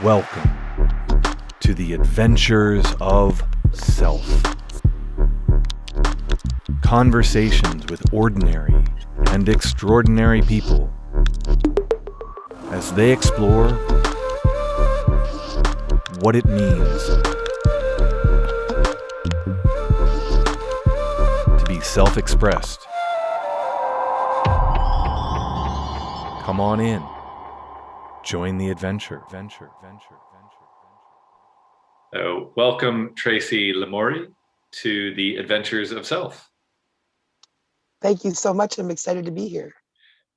Welcome to the adventures of self. Conversations with ordinary and extraordinary people as they explore what it means to be self-expressed. Come on in. Join the adventure. Welcome, Tracy Lamourie, to the Adventures of Self. Thank you so much. I'm excited to be here.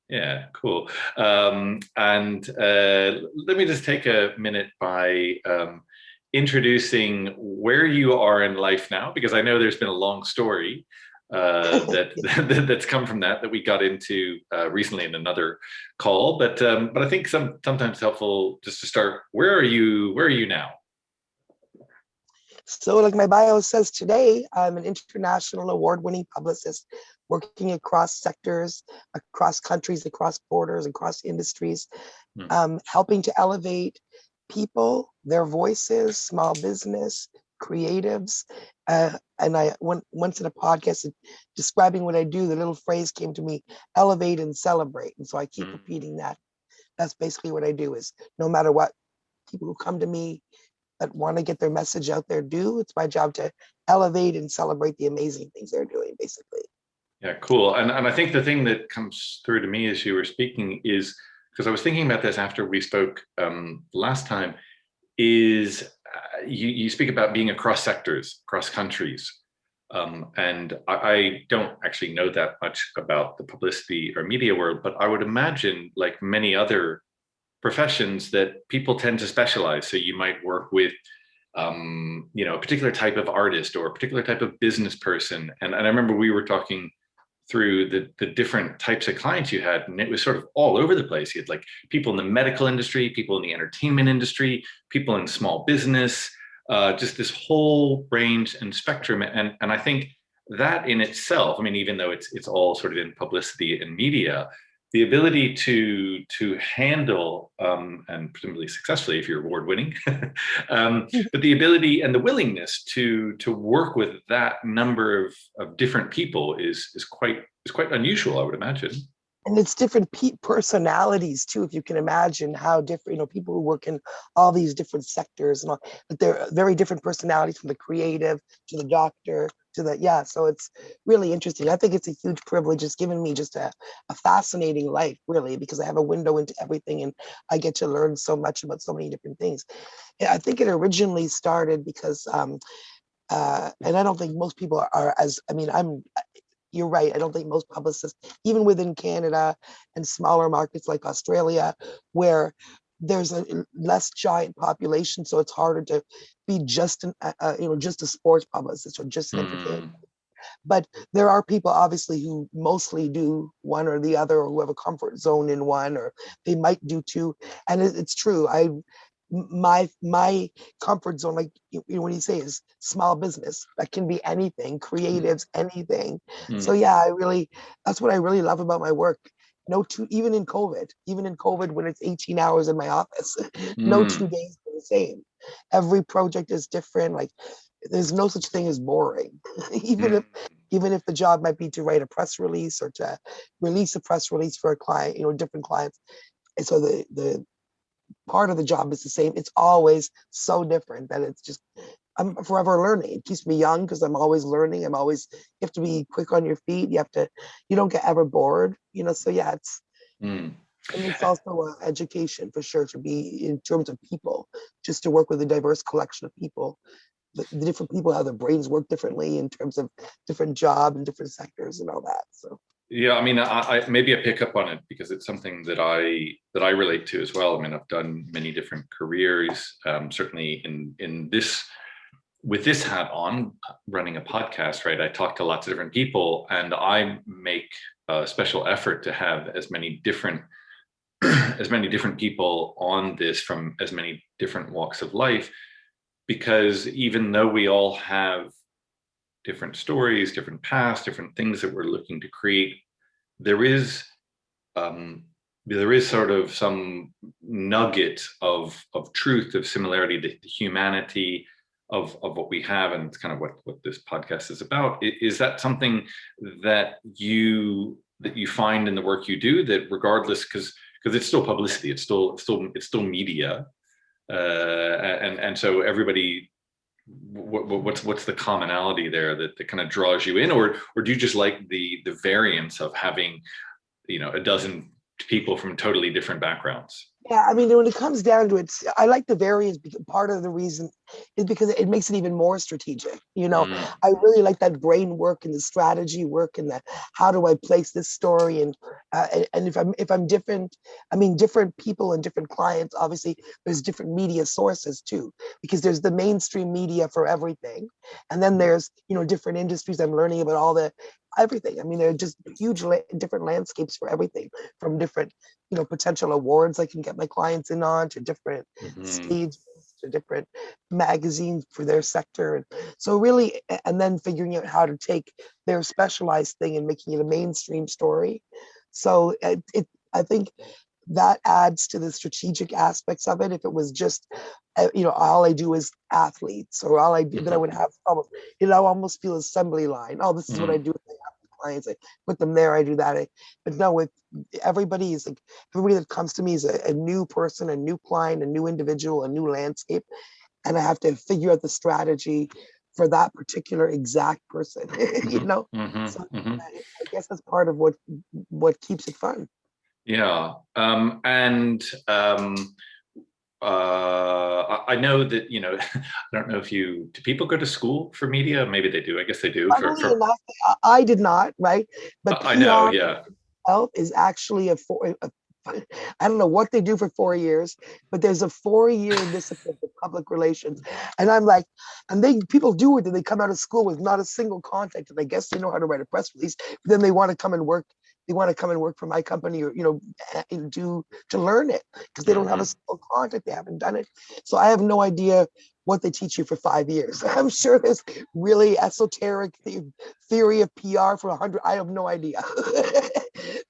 Yeah, cool. Let me just take a minute by introducing where you are in life now, because I know there's been a long story that's come from that we got into recently in another call. But I think sometimes it's helpful just to start. Where are you now? So like my bio says, today, I'm an international award-winning publicist working across sectors, across countries, across borders, across industries, helping to elevate people, their voices, small business, creatives. And I once in a podcast describing what I do, the little phrase came to me, elevate and celebrate. And so I keep repeating that. That's basically what I do, is no matter what people who come to me that want to get their message out there do, it's my job to elevate and celebrate the amazing things they're doing, basically. Yeah, cool. And I think the thing that comes through to me as you were speaking is, because I was thinking about this after we spoke last time, is you speak about being across sectors, across countries. And I don't actually know that much about the publicity or media world, but I would imagine, like many other professions, that people tend to specialize. So you might work with a particular type of artist or a particular type of business person. And I remember we were talking through the different types of clients you had, and it was sort of all over the place. You had like people in the medical industry, people in the entertainment industry, people in small business, just this whole range and spectrum. And I think that in itself, I mean, even though it's all sort of in publicity and media, the ability to handle, and presumably successfully if you're award winning, but the ability and the willingness to work with that number of different people is quite unusual, I would imagine. And it's different personalities too, if you can imagine how different, people who work in all these different sectors and all, but they're very different personalities, from the creative to the doctor to the, so it's really interesting. I think it's a huge privilege. It's given me just a fascinating life, really, because I have a window into everything and I get to learn so much about so many different things. I think it originally started because, and I don't think most people you're right. I don't think most publicists, even within Canada and smaller markets like Australia, where there's a less giant population, so it's harder to be just just a sports publicist or just an entertainment. But there are people obviously who mostly do one or the other, or who have a comfort zone in one, or they might do two. And it's true. My comfort zone, like when you say, is small business. That can be anything, creatives, anything. So that's what I really love about my work. Even in COVID, when it's 18 hours in my office, no 2 days are the same. Every project is different. Like, there's no such thing as boring. even if the job might be to write a press release or to release a press release for a client, different clients. And so the part of the job is the same. It's always so different that it's just, I'm forever learning. It keeps me young because I'm always learning. You have to be quick on your feet. You don't get ever bored, so it's, and it's also education for sure, to be in terms of people, just to work with a diverse collection of people. The different people, how their brains work differently in terms of different job and different sectors and all that. So. Yeah, I mean, I maybe I pick up on it because it's something that I relate to as well. I mean, I've done many different careers, certainly in this, with this hat on, running a podcast, right? I talk to lots of different people, and I make a special effort to have as many different people on this from as many different walks of life, because even though we all have different stories, different paths, different things that we're looking to create, there is sort of some nugget of truth, of similarity, the humanity of what we have, and it's kind of what this podcast is about. Is that something that you find in the work you do, that regardless, because it's still publicity, it's still media, and so everybody, what's the commonality there that kind of draws you in, or do you just like the variance of having, a dozen people from totally different backgrounds? Yeah, I mean, when it comes down to it, I like the variance because part of the reason is because it makes it even more strategic. I really like that brain work and the strategy work and the how do I place this story, and if I'm different, I mean, different people and different clients. Obviously, there's different media sources too, because there's the mainstream media for everything, and then there's different industries. I'm learning about all the everything. I mean, there are just huge different landscapes for everything, from different potential awards I can get my clients in on, to different stages, to different magazines for their sector. And so really, and then figuring out how to take their specialized thing and making it a mainstream story. So I think that adds to the strategic aspects of it. If it was just, all I do is athletes, or all I do, then I would have almost, almost feel assembly line. Oh, this is what I do with my clients. I put them there, I do that. But no, with everybody is like, everybody that comes to me is a new person, a new client, a new individual, a new landscape. And I have to figure out the strategy for that particular exact person, So I guess that's part of what keeps it fun. Yeah. I know that, I don't know if do people go to school for media? Maybe they do. I guess they do. Funnily enough, I did not, right? But I know, yeah. Health is actually I don't know what they do for 4 years, but there's a 4-year discipline for public relations. And I'm like, and people do it, and they come out of school with not a single contact, and I guess they know how to write a press release, but then they want to come and work. They want to come and work for my company, or to learn it, because they don't have a single contact. They haven't done it. So I have no idea what they teach you for 5 years. I'm sure there's really esoteric theory of PR for 100. I have no idea,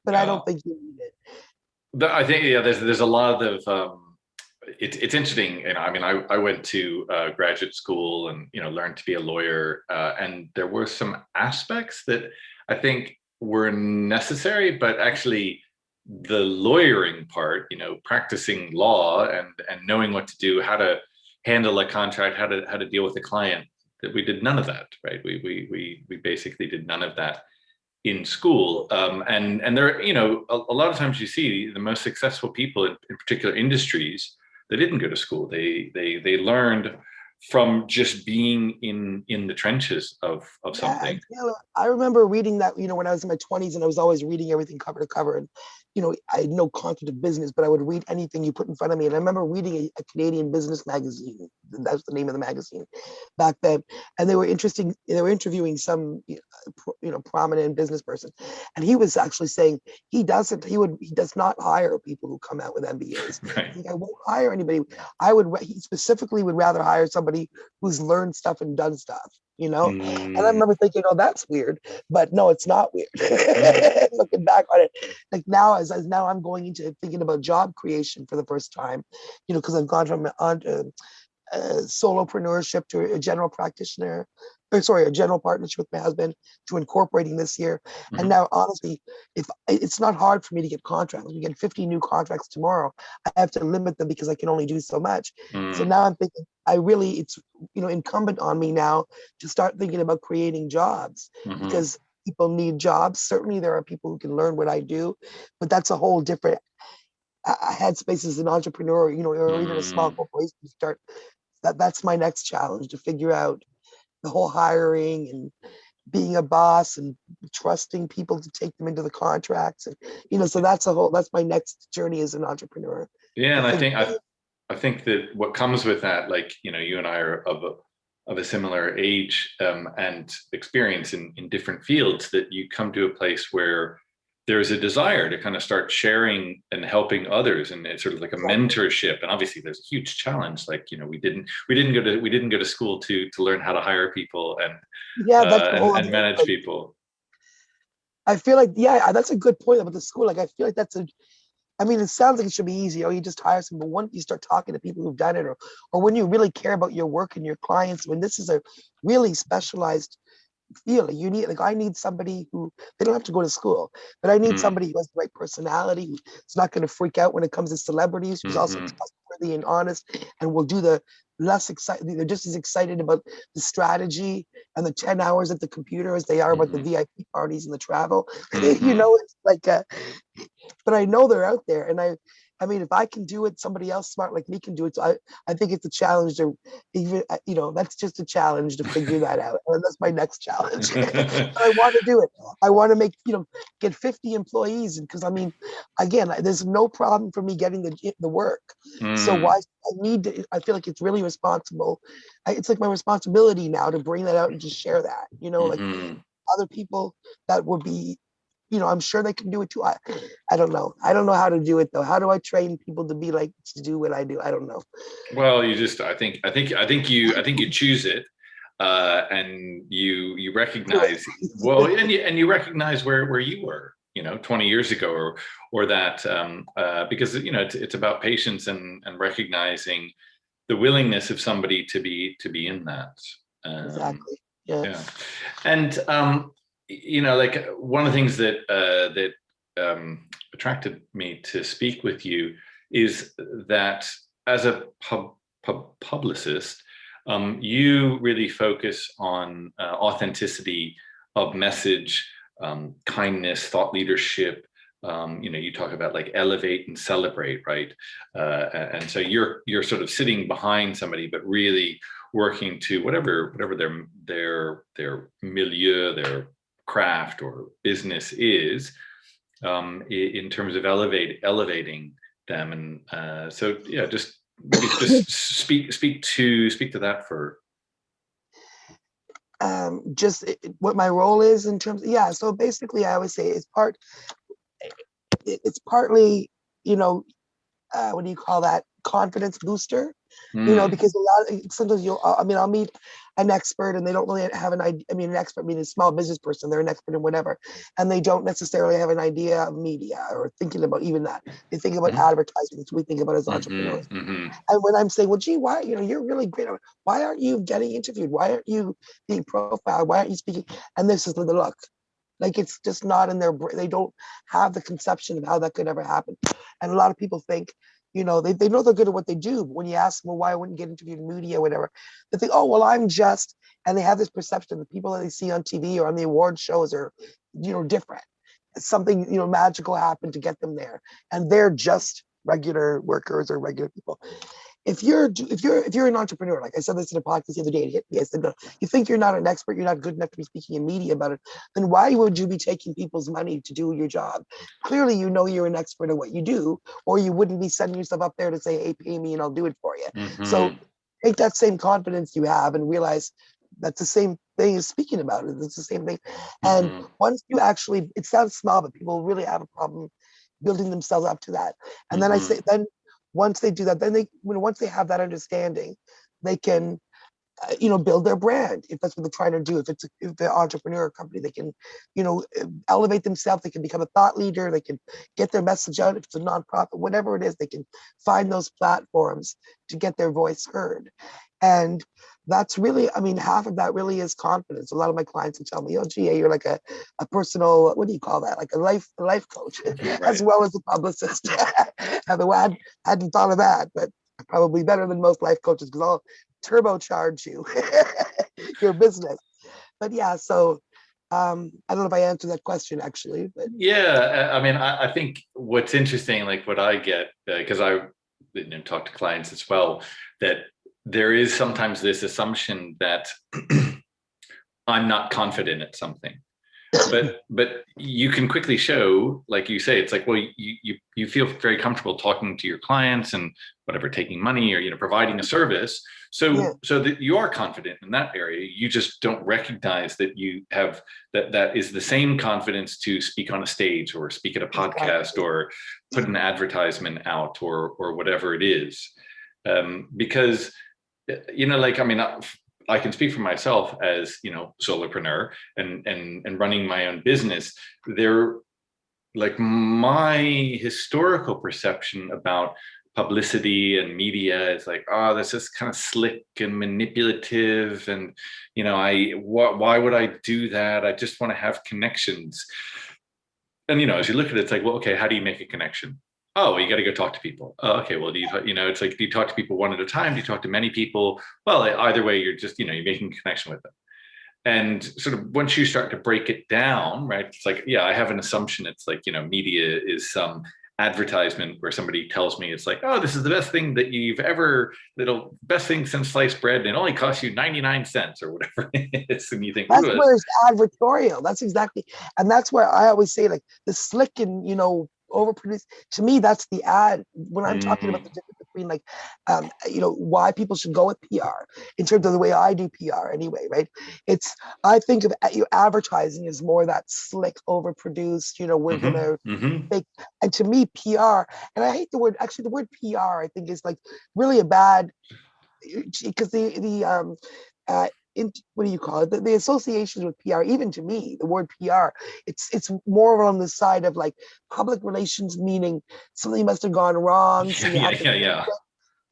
but I don't think you need it. But I think, yeah, there's a lot of it's interesting. I mean, I went to graduate school and learned to be a lawyer, and there were some aspects that I think were necessary, but actually the lawyering part, practicing law and knowing what to do, how to handle a contract, how to deal with a client, that we did none of that, right? We basically did none of that in school. And there, a lot of times you see the most successful people in particular industries, they didn't go to school. They learned from just being in the trenches of something. I remember reading that, when I was in my 20s, and I was always reading everything cover to cover. And, I had no concept of business, but I would read anything you put in front of me. And I remember reading a Canadian business magazine. That's the name of the magazine back then. And they were interviewing some, prominent business person. And he was actually saying he does not hire people who come out with MBAs. Right. I won't hire anybody. He specifically would rather hire somebody who's learned stuff and done stuff, And I remember thinking, oh, that's weird, but no, it's not weird. Looking back on it, like now, as now I'm going into thinking about job creation for the first time, because I've gone from solopreneurship to a general practitioner, a general partnership with my husband, to incorporating this year. And now, honestly, if it's not hard for me to get contracts, we get 50 new contracts tomorrow. I have to limit them because I can only do so much. So now I'm thinking, it's incumbent on me now to start thinking about creating jobs, because people need jobs. Certainly, there are people who can learn what I do, but that's a whole different headspace as an entrepreneur, or even a small corporation to start. That's my next challenge, to figure out the whole hiring and being a boss and trusting people to take them into the contracts. And, so that's my next journey as an entrepreneur. Yeah. And I think that what comes with that, like, you and I are of a similar age and experience in different fields, that you come to a place where there's a desire to kind of start sharing and helping others, and it's sort of like a mentorship. And obviously there's a huge challenge. Like, we didn't go to school to learn how to hire people and and manage people. I feel like, that's a good point about the school. Like, I feel like I mean, it sounds like it should be easy. Oh, you just hire someone. But once you start talking to people who've done it, or when you really care about your work and your clients, when this is a really specialized field, you need, like, I need somebody who, they don't have to go to school, but I need Mm, somebody who has the right personality, who's not going to freak out when it comes to celebrities, who's also mhm, trustworthy and honest, and will do the less excited. They're just as excited about the strategy and the 10 hours at the computer as they are about the mhm, VIP parties and the travel. mhm. It's like, but I know they're out there, and I mean, if I can do it, somebody else smart like me can do it. So I think it's a challenge to even, that's just a challenge to figure that out. And that's my next challenge. But I want to do it. I want to make, get 50 employees. Because I mean, again, there's no problem for me getting the work. So why Mm, I need to, I feel like it's really responsible. It's like my responsibility now to bring that out and just share that, like mhm. other people that would be, I'm sure they can do it too. I don't know. I don't know how to do it though. How do I train people to be like, to do what I do? I don't know. Well, you just, I think you choose it, and you Do it. recognize, well, and you recognize where you were, 20 years ago, or that, because it's about patience and recognizing the willingness of somebody to be in that. Exactly. Yeah. Yeah, and like one of the things that attracted me to speak with you is that as a publicist, you really focus on authenticity of message, kindness, thought leadership. You talk about like elevate and celebrate, right? And so you're sort of sitting behind somebody, but really working to whatever their milieu, their craft or business is, in terms of elevating them. And so yeah, just maybe just speak to that for. Just what my role is in terms, yeah. So basically, I always say it's partly, you know, what do you call that? Confidence booster, Mm, because a lot of, sometimes I mean, I'll meet an expert and they don't really have an idea. I mean, an expert meaning a small business person, they're an expert in whatever, and they don't necessarily have an idea of media or thinking about even that. They think about mm, advertising, which we think about as mhm, entrepreneurs. mhm, And when I'm saying, well, gee, why, you're really great. Why aren't you getting interviewed? Why aren't you being profiled? Why aren't you speaking? And this is the look. Like, it's just not in their brain. They don't have the conception of how that could ever happen. And a lot of people think, they know they're good at what they do, but when you ask them, well, why I wouldn't get interviewed in media or whatever, they think, oh, well, I'm just, and they have this perception the people that they see on TV or on the award shows are, different. Something, magical happened to get them there. And they're just regular workers or regular people. If you're an entrepreneur, like I said this in a podcast the other day, it hit me. I said, no, you think you're not an expert, you're not good enough to be speaking in media about it, then why would you be taking people's money to do your job? Clearly, you're an expert at what you do, or you wouldn't be setting yourself up there to say, hey, pay me and I'll do it for you. So mhm, take that same confidence you have and realize that's the same thing as speaking about it. It's the same thing. And mhm, once you actually, it sounds small, but people really have a problem building themselves up to that. And then I say, mhm, then once they do that, then once they have that understanding, they can, build their brand if that's what they're trying to do. If they're an entrepreneur company, they can, elevate themselves. They can become a thought leader. They can get their message out. If it's a nonprofit, whatever it is, they can find those platforms to get their voice heard. And that's really, I mean, half of that really is confidence. A lot of my clients will tell me, oh, GA, you're like a personal, what do you call that? Like a life coach, as right. well as a publicist. Although I hadn't thought of that, but probably better than most life coaches because I'll turbocharge you, your business. But yeah, so I don't know if I answered that question actually, but Yeah, I mean, I think what's interesting, like what I get, because I talk to clients as well, that there is sometimes this assumption that I'm not confident at something. But you can quickly show, like you say, it's like, well, you feel very comfortable talking to your clients and whatever, taking money or providing a service, yeah, so that you are confident in that area. You just don't recognize that you have that is the same confidence to speak on a stage or speak at a podcast exactly. or put an advertisement out or whatever it is, because like, I mean, I can speak for myself as solopreneur and running my own business. There like my historical perception about publicity and media is like, oh, this is kind of slick and manipulative, and why would I do that? I just want to have connections. And as you look at it, it's like, well, okay, how do you make a connection? Oh, well, you got to go talk to people. Oh, okay, well, it's like, do you talk to people one at a time? Do you talk to many people? Well, either way, you're just, you're making a connection with them. And sort of once you start to break it down, right, it's like, yeah, I have an assumption. It's like, media is some advertisement where somebody tells me, it's like, oh, this is the best thing that you've ever, best thing since sliced bread, and it only costs you 99 cents or whatever it is. And you think, That's where it's advertorial. That's exactly, and that's where I always say, like, the slick and overproduced. To me, that's the ad. When I'm talking about the difference between, like, why people should go with PR in terms of the way I do PR anyway, right? I think of advertising as more that slick, overproduced. We're gonna make, and to me, PR, and I hate the word. Actually, the word PR, I think, is like really a bad, because what do you call it? The associations with PR, even to me, the word PR, it's more on the side of like public relations, meaning something must have gone wrong. So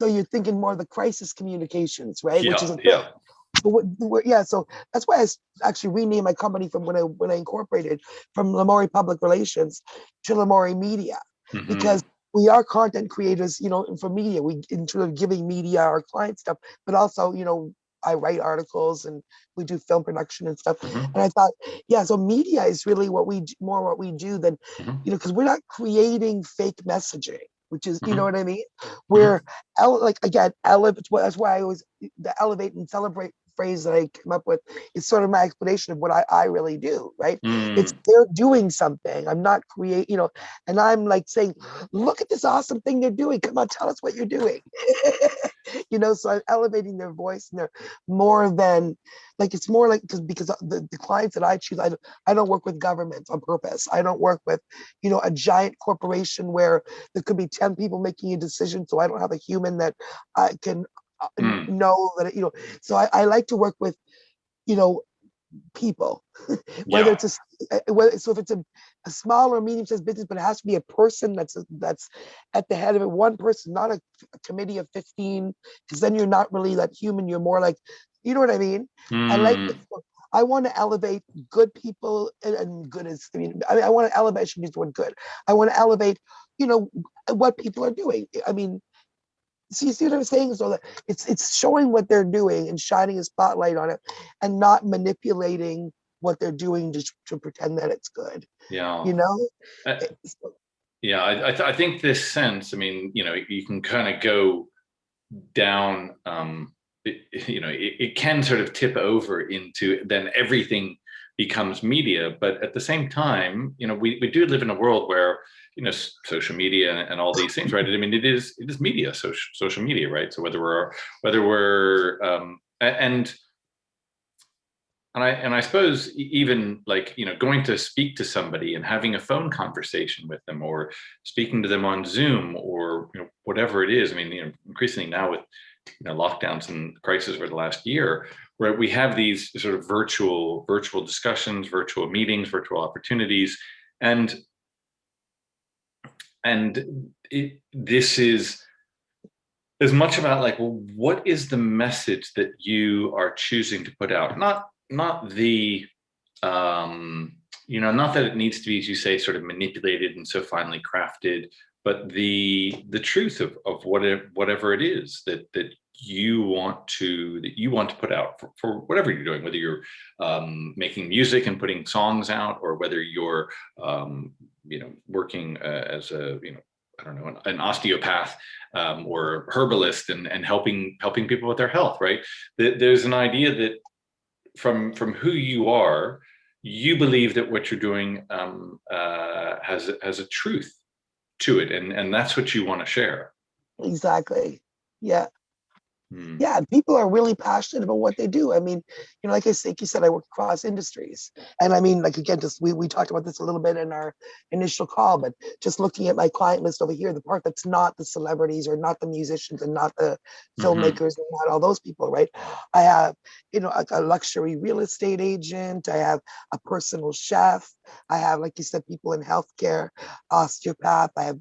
so you're thinking more of the crisis communications, right? Yeah, which is a thing. So that's why I actually renamed my company from when I incorporated from Lamourie Public Relations to Lamourie Media, because we are content creators, for media. We in terms of giving media our client stuff, but also, I write articles and we do film production and stuff. And I thought, so media is really what we do than, because we're not creating fake messaging, which is, you know what I mean? We're that's why I always, the elevate and celebrate phrase that I came up with is sort of my explanation of what I really do, right? It's they're doing something. I'm not and I'm like saying, look at this awesome thing they're doing. Come on, tell us what you're doing. So I'm elevating their voice, and they're more than like, it's more like, because the clients that I choose, I don't work with governments on purpose. I don't work with, a giant corporation where there could be 10 people making a decision. So I don't have a human that I can know that, so I like to work with, people, whether it's so if it's a small or medium-sized business, but it has to be a person that's at the head of it, one person, not a committee of 15, because then you're not really that human. You're more like, you know what I mean? I want to elevate good people, and good is, I want to elevate, I should use the word good. I want to elevate, what people are doing. So you see what I'm saying? So that it's showing what they're doing and shining a spotlight on it, and not manipulating what they're doing to pretend that it's good. I think this sense, you can kind of go down, it can sort of tip over into, then everything becomes media. But at the same time, we do live in a world where, social media and all these things, right? It is media, social media, right? So whether we're and I suppose even like, going to speak to somebody and having a phone conversation with them, or speaking to them on Zoom, or whatever it is. Increasingly now with lockdowns and crisis over the last year, where we have these sort of virtual discussions, virtual meetings, virtual opportunities, and this is as much about like, well, what is the message that you are choosing to put out? Not the not that it needs to be, as you say, sort of manipulated and so finely crafted, but the truth of whatever it is that you want to put out for whatever you're doing, whether you're making music and putting songs out, or whether you're working as a I don't know, an osteopath, or herbalist, and helping people with their health, right? There's an idea that from who you are, you believe that what you're doing has a truth to it, and that's what you want to share. Exactly. Yeah. Yeah, and people are really passionate about what they do. I mean, like you said, I work across industries. And I mean, like, again, just we talked about this a little bit in our initial call, but just looking at my client list over here, the part that's not the celebrities or not the musicians and not the filmmakers and not all those people, right? I have, a luxury real estate agent. I have a personal chef. I have, like you said, people in healthcare, osteopath. I have,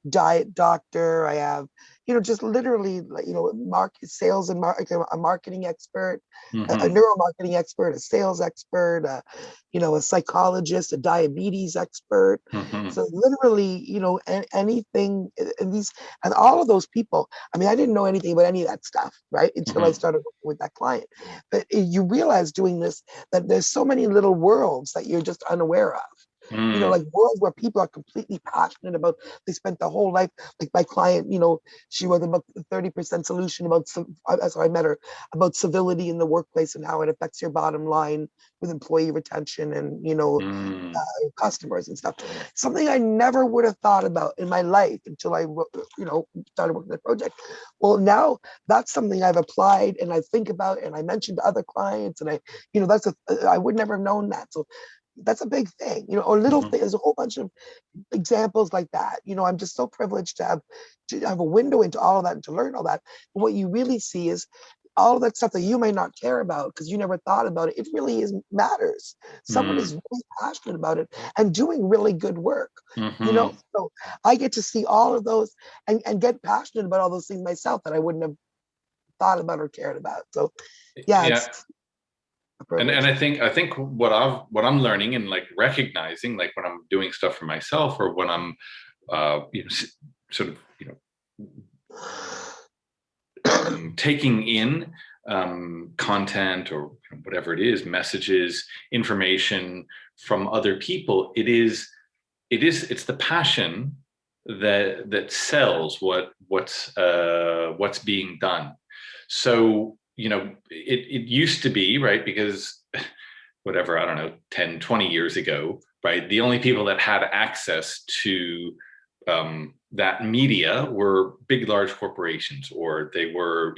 diet doctor. I have, just literally, like, market sales and a marketing expert, a neuromarketing expert, a sales expert, a psychologist, a diabetes expert. So literally, anything in these, and all of those people, I mean, I didn't know anything about any of that stuff, right? Until I started working with that client. But you realize doing this, that there's so many little worlds that you're just unaware of. Like worlds where people are completely passionate about, they spent the whole life, like my client, she was about 30% solution about, so I met her, about civility in the workplace and how it affects your bottom line with employee retention and, customers and stuff. Something I never would have thought about in my life until I, started working the project. Well, now that's something I've applied and I think about and I mentioned to other clients and I would never have known that. So that's a big thing, or little things. There's a whole bunch of examples like that. I'm just so privileged to have a window into all of that and to learn all that. And what you really see is all of that stuff that you may not care about because you never thought about it. It really matters. Someone is really passionate about it and doing really good work. So I get to see all of those and get passionate about all those things myself that I wouldn't have thought about or cared about. So yeah. It's, and I think what I'm learning and like recognizing, like when I'm doing stuff for myself or when I'm sort of taking in content or whatever it is, messages, information from other people, it's the passion that sells what's being done. So it used to be, right, because whatever, I don't know, 10, 20 years ago, right, the only people that had access to that media were big, large corporations, or they were,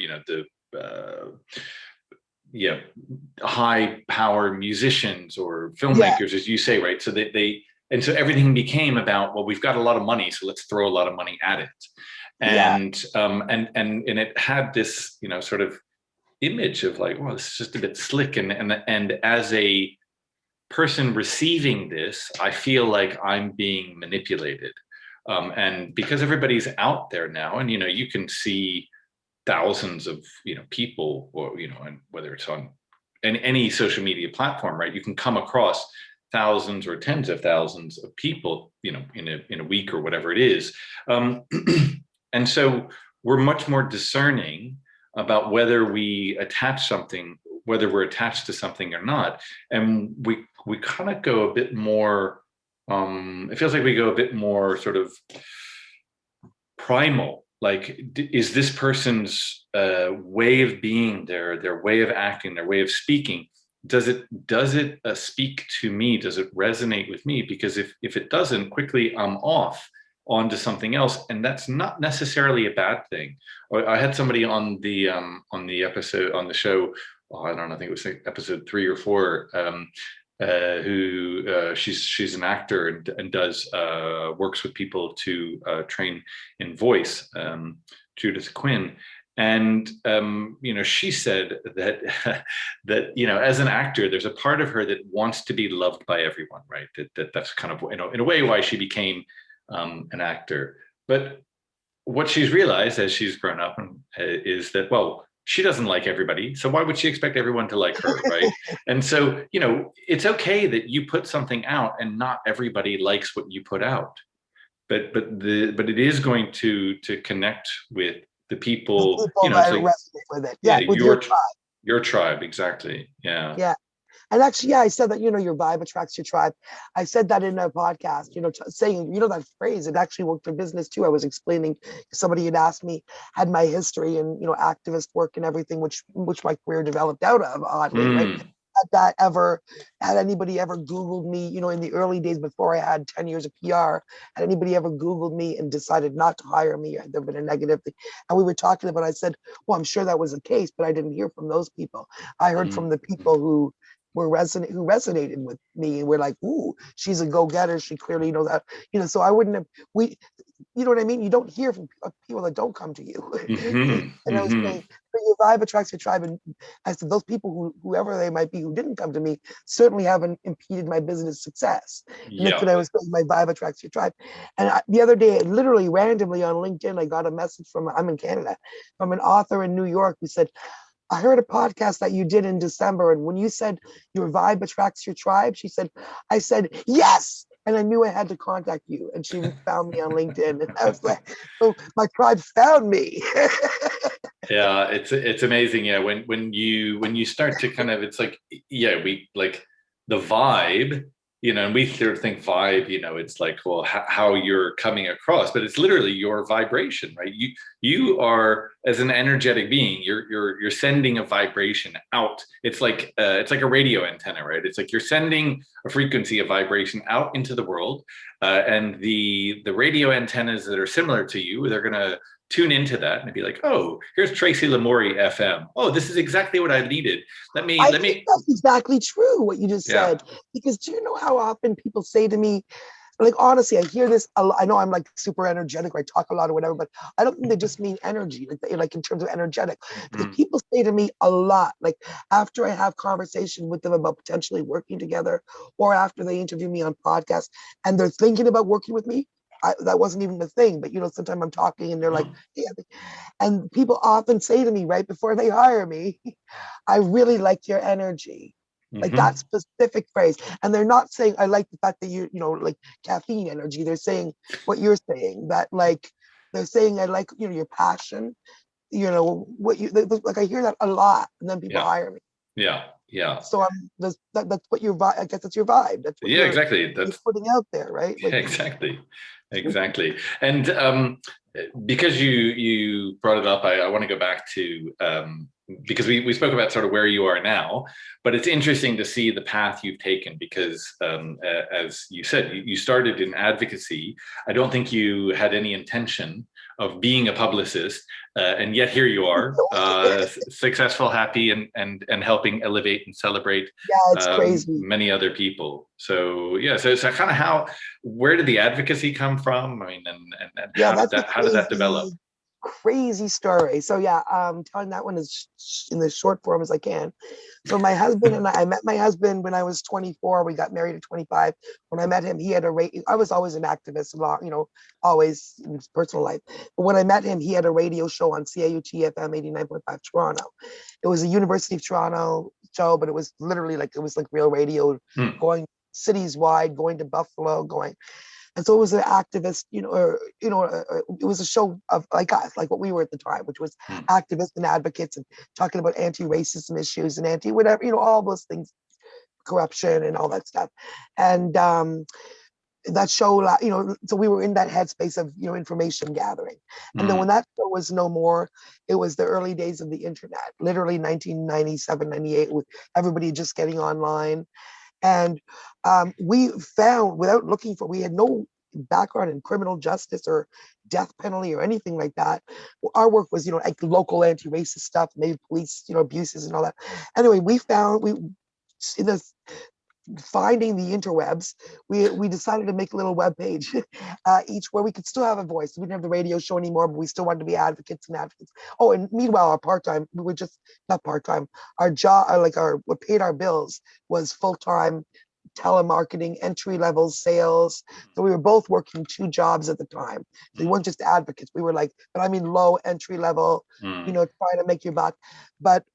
high power musicians or filmmakers, as you say, right? So and so everything became about, well, we've got a lot of money, so let's throw a lot of money at it. And it had this, sort of image of like, well, this is just a bit slick. And as a person receiving this, I feel like I'm being manipulated. And because everybody's out there now, and, you can see thousands of, people, or, and whether it's on any social media platform, right, you can come across thousands or tens of thousands of people, in a week or whatever it is. And so we're much more discerning about whether we attach something, whether we're attached to something or not. And we kind of go a bit more, it feels like we go a bit more sort of primal. Like, is this person's way of being, their way of acting, their way of speaking, does it speak to me? Does it resonate with me? Because if it doesn't, quickly I'm off onto something else, and that's not necessarily a bad thing. I had somebody on the episode, on the show, I don't know, I think it was like episode 3 or 4, who she's an actor and does works with people to train in voice, Judith Quinn. And she said that as an actor, there's a part of her that wants to be loved by everyone, right? That's kind of, in a way, why she became an actor. But what she's realized as she's grown up is that, well, she doesn't like everybody, so why would she expect everyone to like her, right? And so, it's okay that you put something out and not everybody likes what you put out, but it is going to connect with the people, that resonate with it. Yeah, with your tribe, exactly. Yeah. And actually, I said that, your vibe attracts your tribe. I said that in a podcast, saying, that phrase, it actually worked for business too. I was explaining, somebody had asked me, had my history and, activist work and everything, which my career developed out of, oddly, right? had anybody ever Googled me, in the early days before I had 10 years of PR, had anybody ever Googled me and decided not to hire me? Had there been a negative thing? And we were talking about, I said, well, I'm sure that was the case, but I didn't hear from those people. I heard from the people who resonated with me and were like, ooh, she's a go-getter. She clearly knows that, so I wouldn't have, you know what I mean? You don't hear from people that don't come to you. And I was saying, your vibe attracts your tribe. And I said, those people, whoever they might be, who didn't come to me, certainly haven't impeded my business success. And that's what I was saying, my vibe attracts your tribe. And the other day, literally randomly on LinkedIn, I got a message I'm in Canada, from an author in New York who said, I heard a podcast that you did in December. And when you said your vibe attracts your tribe, I said, yes. And I knew I had to contact you. And she found me on LinkedIn. And I was like, so my tribe found me. Yeah, it's amazing. Yeah, when you start to kind of, it's like, yeah, we like the vibe, and we sort of think vibe, it's like, well, how you're coming across, but it's literally your vibration, right? You are, as an energetic being, you're sending a vibration out. It's like a radio antenna, right? It's like you're sending a frequency of vibration out into the world, and the radio antennas that are similar to you, they're gonna tune into that and be like, oh, here's Tracy Lamourie FM. Oh, this is exactly what I needed. Let me. Think that's exactly true, what you just said. Because do you know how often people say to me, like, honestly, I hear this a lot. I know I'm like super energetic, or I talk a lot or whatever, but I don't think they just mean energy, like in terms of energetic. Because people say to me a lot, like after I have conversation with them about potentially working together, or after they interview me on podcasts and they're thinking about working with me, that wasn't even the thing, but sometimes I'm talking and they're like, yeah. And people often say to me right before they hire me, I really like your energy. Like that specific phrase. And they're not saying, I like the fact that you like caffeine energy. They're saying what you're saying, that like, they're saying, I like, your passion, what you, like, I hear that a lot, and then people hire me. Yeah. So that's what your vibe, I guess that's your vibe. That's what exactly. That's putting out there, right? Like, exactly. And because you brought it up, I want to go back to, because we spoke about sort of where you are now, but it's interesting to see the path you've taken, because as you said, you started in advocacy. I don't think you had any intention of being a publicist, and yet here you are, successful, happy, and helping elevate and celebrate it's crazy. Many other people. So so kind of where did the advocacy come from? I mean, and how did that develop? Crazy story. So I'm telling that one as in the short form as I can. So my husband and I met my husband when I was 24. We got married at 25. When I met him, he had I was always an activist, always in his personal life. But when I met him, he had a radio show on CIUT FM 89.5 Toronto. It was a University of Toronto show, but it was literally like, it was like real radio, going cities wide, going to Buffalo, going. And so it was an activist, it was a show of like us, like what we were at the time, which was activists and advocates and talking about anti-racism issues and anti-whatever, all those things, corruption and all that stuff. And that show, so we were in that headspace of, information gathering. And then when that show was no more, it was the early days of the internet, literally 1997, 98, with everybody just getting online. And we found, without looking for, we had no background in criminal justice or death penalty or anything like that. Our work was, like local anti-racist stuff, maybe police, abuses and all that. Anyway, in this finding the interwebs, we decided to make a little web page, each where we could still have a voice. We didn't have the radio show anymore, but we still wanted to be advocates. Oh, and meanwhile, our part-time, we were just not part-time. Our job, what paid our bills was full-time telemarketing, entry-level sales. So we were both working 2 jobs at the time. So we weren't just advocates. We were like, but I mean low entry level, trying to make your buck. But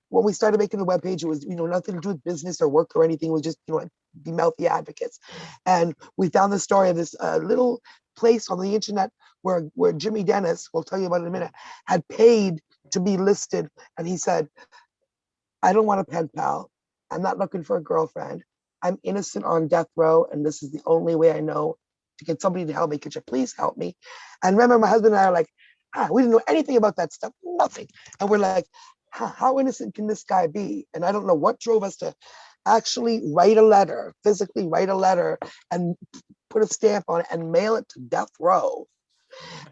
when we started making the webpage, it was, nothing to do with business or work or anything. It was just, be mouthy advocates. And we found the story of this little place on the internet where Jimmy Dennis, we'll tell you about it in a minute, had paid to be listed. And he said, I don't want a pen pal. I'm not looking for a girlfriend. I'm innocent on death row. And this is the only way I know to get somebody to help me. Could you please help me? And remember, my husband and I are like, we didn't know anything about that stuff, nothing. And we're like, how innocent can this guy be? And I don't know what drove us to actually write a letter, physically write a letter and put a stamp on it and mail it to death row.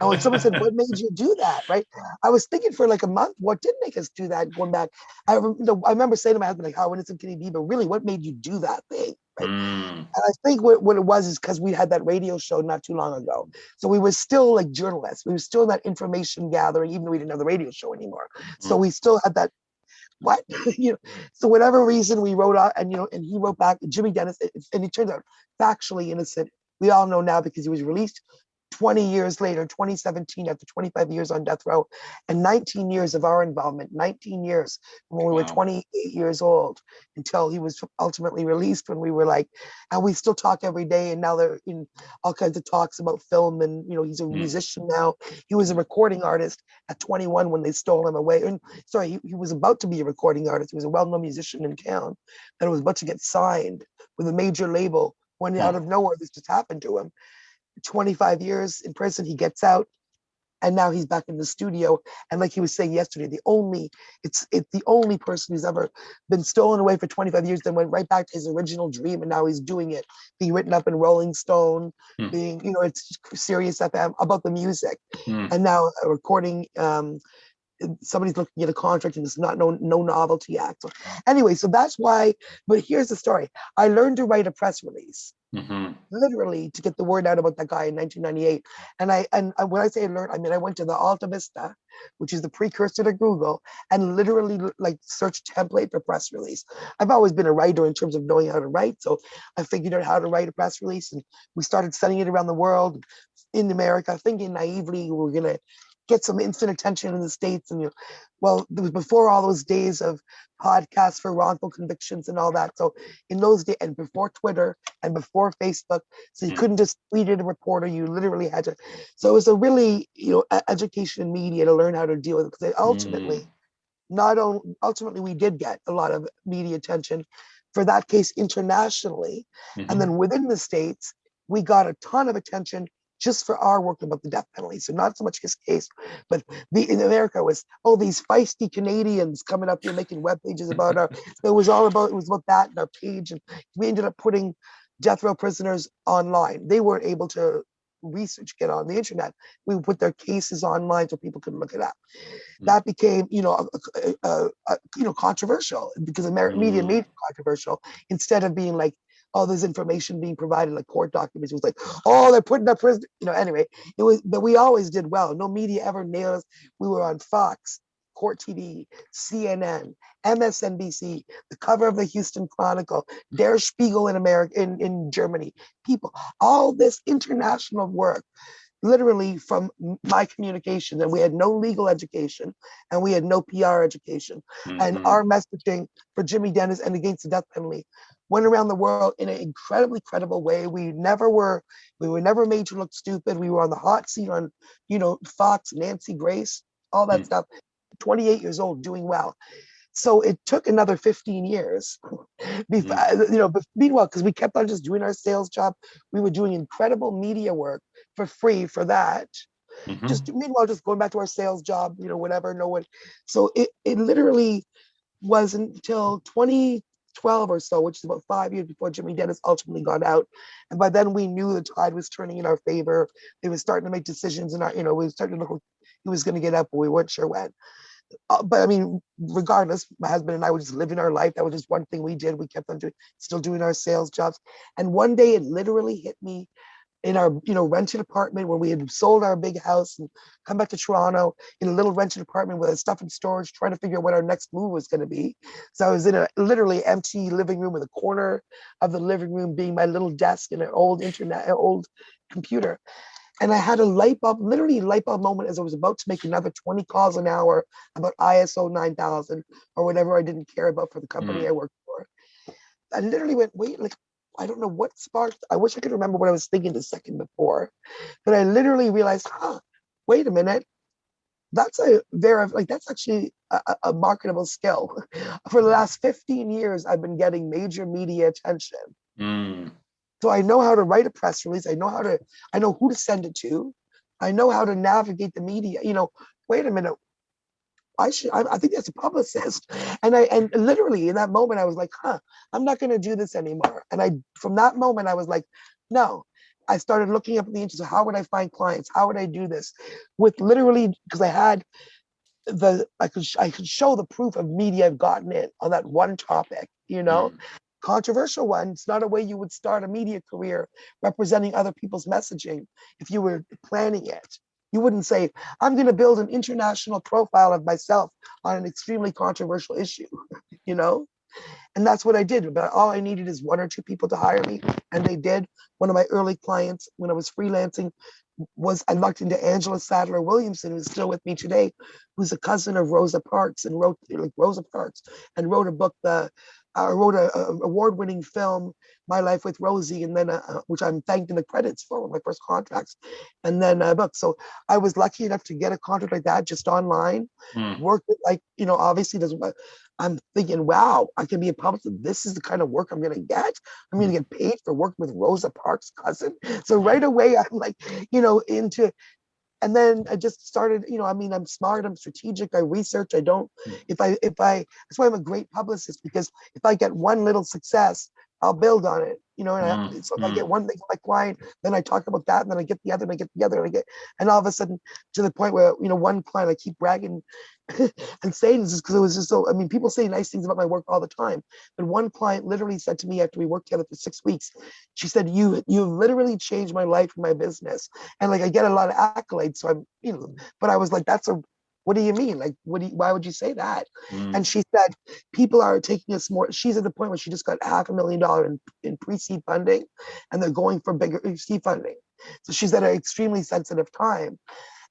And when someone said, what made you do that? Right. I was thinking for like a month, what did make us do that? Going back, I remember saying to my husband, like, how innocent can he be? But really, what made you do that thing? Right. And I think what it was is because we had that radio show not too long ago. So we were still like journalists. We were still in that information gathering, even though we didn't have the radio show anymore. So we still had that what so whatever reason we wrote out and and he wrote back Jimmy Dennis, and he turned out factually innocent. We all know now because he was released 20 years later, 2017, after 25 years on death row, and 19 years of our involvement, 19 years from when we were 28 years old until he was ultimately released when we were like, and we still talk every day. And now they're in all kinds of talks about film, and he's a musician now. He was a recording artist at 21 when they stole him away. And sorry, he was about to be a recording artist. He was a well-known musician in town that was about to get signed with a major label when out of nowhere this just happened to him. 25 years in prison, he gets out, and now he's back in the studio. And like he was saying yesterday, it's the only person who's ever been stolen away for 25 years, then went right back to his original dream, and now he's doing it, being written up in Rolling Stone, being, it's Sirius FM about the music, and now a recording. Somebody's looking at a contract and it's not no novelty act. So anyway, so that's why. But here's the story: I learned to write a press release. Literally to get the word out about that guy in 1998. And when I say learn, I mean I went to the Alta Vista, which is the precursor to Google, and literally like search template for press release. I've always been a writer in terms of knowing how to write, so I figured out how to write a press release, and we started sending it around the world, in America, thinking naively we were gonna get some instant attention in the States. And well, it was before all those days of podcasts for wrongful convictions and all that. So in those days, and before Twitter and before Facebook, so you couldn't just tweet at a reporter, you literally had to. So it was a really, education in media to learn how to deal with it, because ultimately, ultimately we did get a lot of media attention for that case internationally. And then within the States, we got a ton of attention just for our work about the death penalty. So not so much his case, but in America was, these feisty Canadians coming up here making web pages about our, so it was about that and our page. And we ended up putting death row prisoners online. They weren't able to get on the internet. We would put their cases online so people could look it up. That became, controversial, because American media made it controversial, instead of being like, there's information being provided, like court documents. It was like, they're putting up prison. Anyway, but we always did well. No media ever nailed us. We were on Fox, Court TV, CNN, MSNBC, the cover of the Houston Chronicle, Der Spiegel in America, in Germany. People, all this international work, literally from my communication, and we had no legal education and we had no PR education. And our messaging for Jimmy Dennis and against the death penalty went around the world in an incredibly credible way. We were never made to look stupid. We were on the hot seat on, Fox, Nancy Grace, all that stuff. 28 years old, doing well. So it took another 15 years before, meanwhile, because we kept on just doing our sales job. We were doing incredible media work for free for that. Just going back to our sales job, whatever, no one. So it literally wasn't until 2012 or so, which is about 5 years before Jimmy Dennis ultimately got out. And by then we knew the tide was turning in our favor. They were starting to make decisions, and we were starting to look like he was going to get up, but we weren't sure when. But I mean, regardless, my husband and I were just living our life. That was just one thing we did. We kept on still doing our sales jobs. And one day it literally hit me in our, rented apartment, when we had sold our big house and come back to Toronto, in a little rented apartment with stuff in storage, trying to figure out what our next move was going to be. So I was in a literally empty living room, with a corner of the living room being my little desk and an old computer. And I had a light bulb moment as I was about to make another 20 calls an hour about ISO 9000 or whatever I didn't care about for the company I worked for. I literally went, wait, like, I don't know what sparked. I wish I could remember what I was thinking the second before, but I literally realized, wait a minute. That's actually a marketable skill. For the last 15 years, I've been getting major media attention. So I know how to write a press release. I know who to send it to. I know how to navigate the media. Wait a minute. I think that's a publicist. And literally in that moment, I was like, I'm not going to do this anymore. And from that moment, I was like, no. I started looking up the internet. How would I find clients? How would I do this? With literally, because I could show the proof of media I've gotten in on that one topic, controversial one. It's not a way you would start a media career representing other people's messaging if you were planning it. You wouldn't say, I'm going to build an international profile of myself on an extremely controversial issue, you know? And that's what I did. But all I needed is one or two people to hire me. And they did. One of my early clients when I was freelancing I lucked into Angela Sadler Williamson, who's still with me today, who's a cousin of Rosa Parks and wrote a book, wrote a award-winning film, My Life with Rosie, and then which I'm thanked in the credits for, one of my first contracts, and then a book. So I was lucky enough to get a contract like that just online. Worked it obviously I'm thinking, wow, I can be a publicist. This is the kind of work I'm going to get. I'm going to get paid for working with Rosa Parks' cousin. So right away, I'm like, into. And then I just started, I'm smart, I'm strategic, I research, if I, that's why I'm a great publicist, because if I get one little success, I'll build on it, so if I get one thing from my client, then I talk about that, and then I get the other, and I get the other, and all of a sudden, to the point where, one client, I keep bragging and saying this is because it was just so, people say nice things about my work all the time, but one client literally said to me after we worked together for 6 weeks, she said, you literally changed my life and my business. And I get a lot of accolades, so but I was like, what do you mean? Why would you say that? And she said, people are taking us more. She's at the point where she just got $500,000 in pre-seed funding, and they're going for bigger seed funding. So she's at an extremely sensitive time.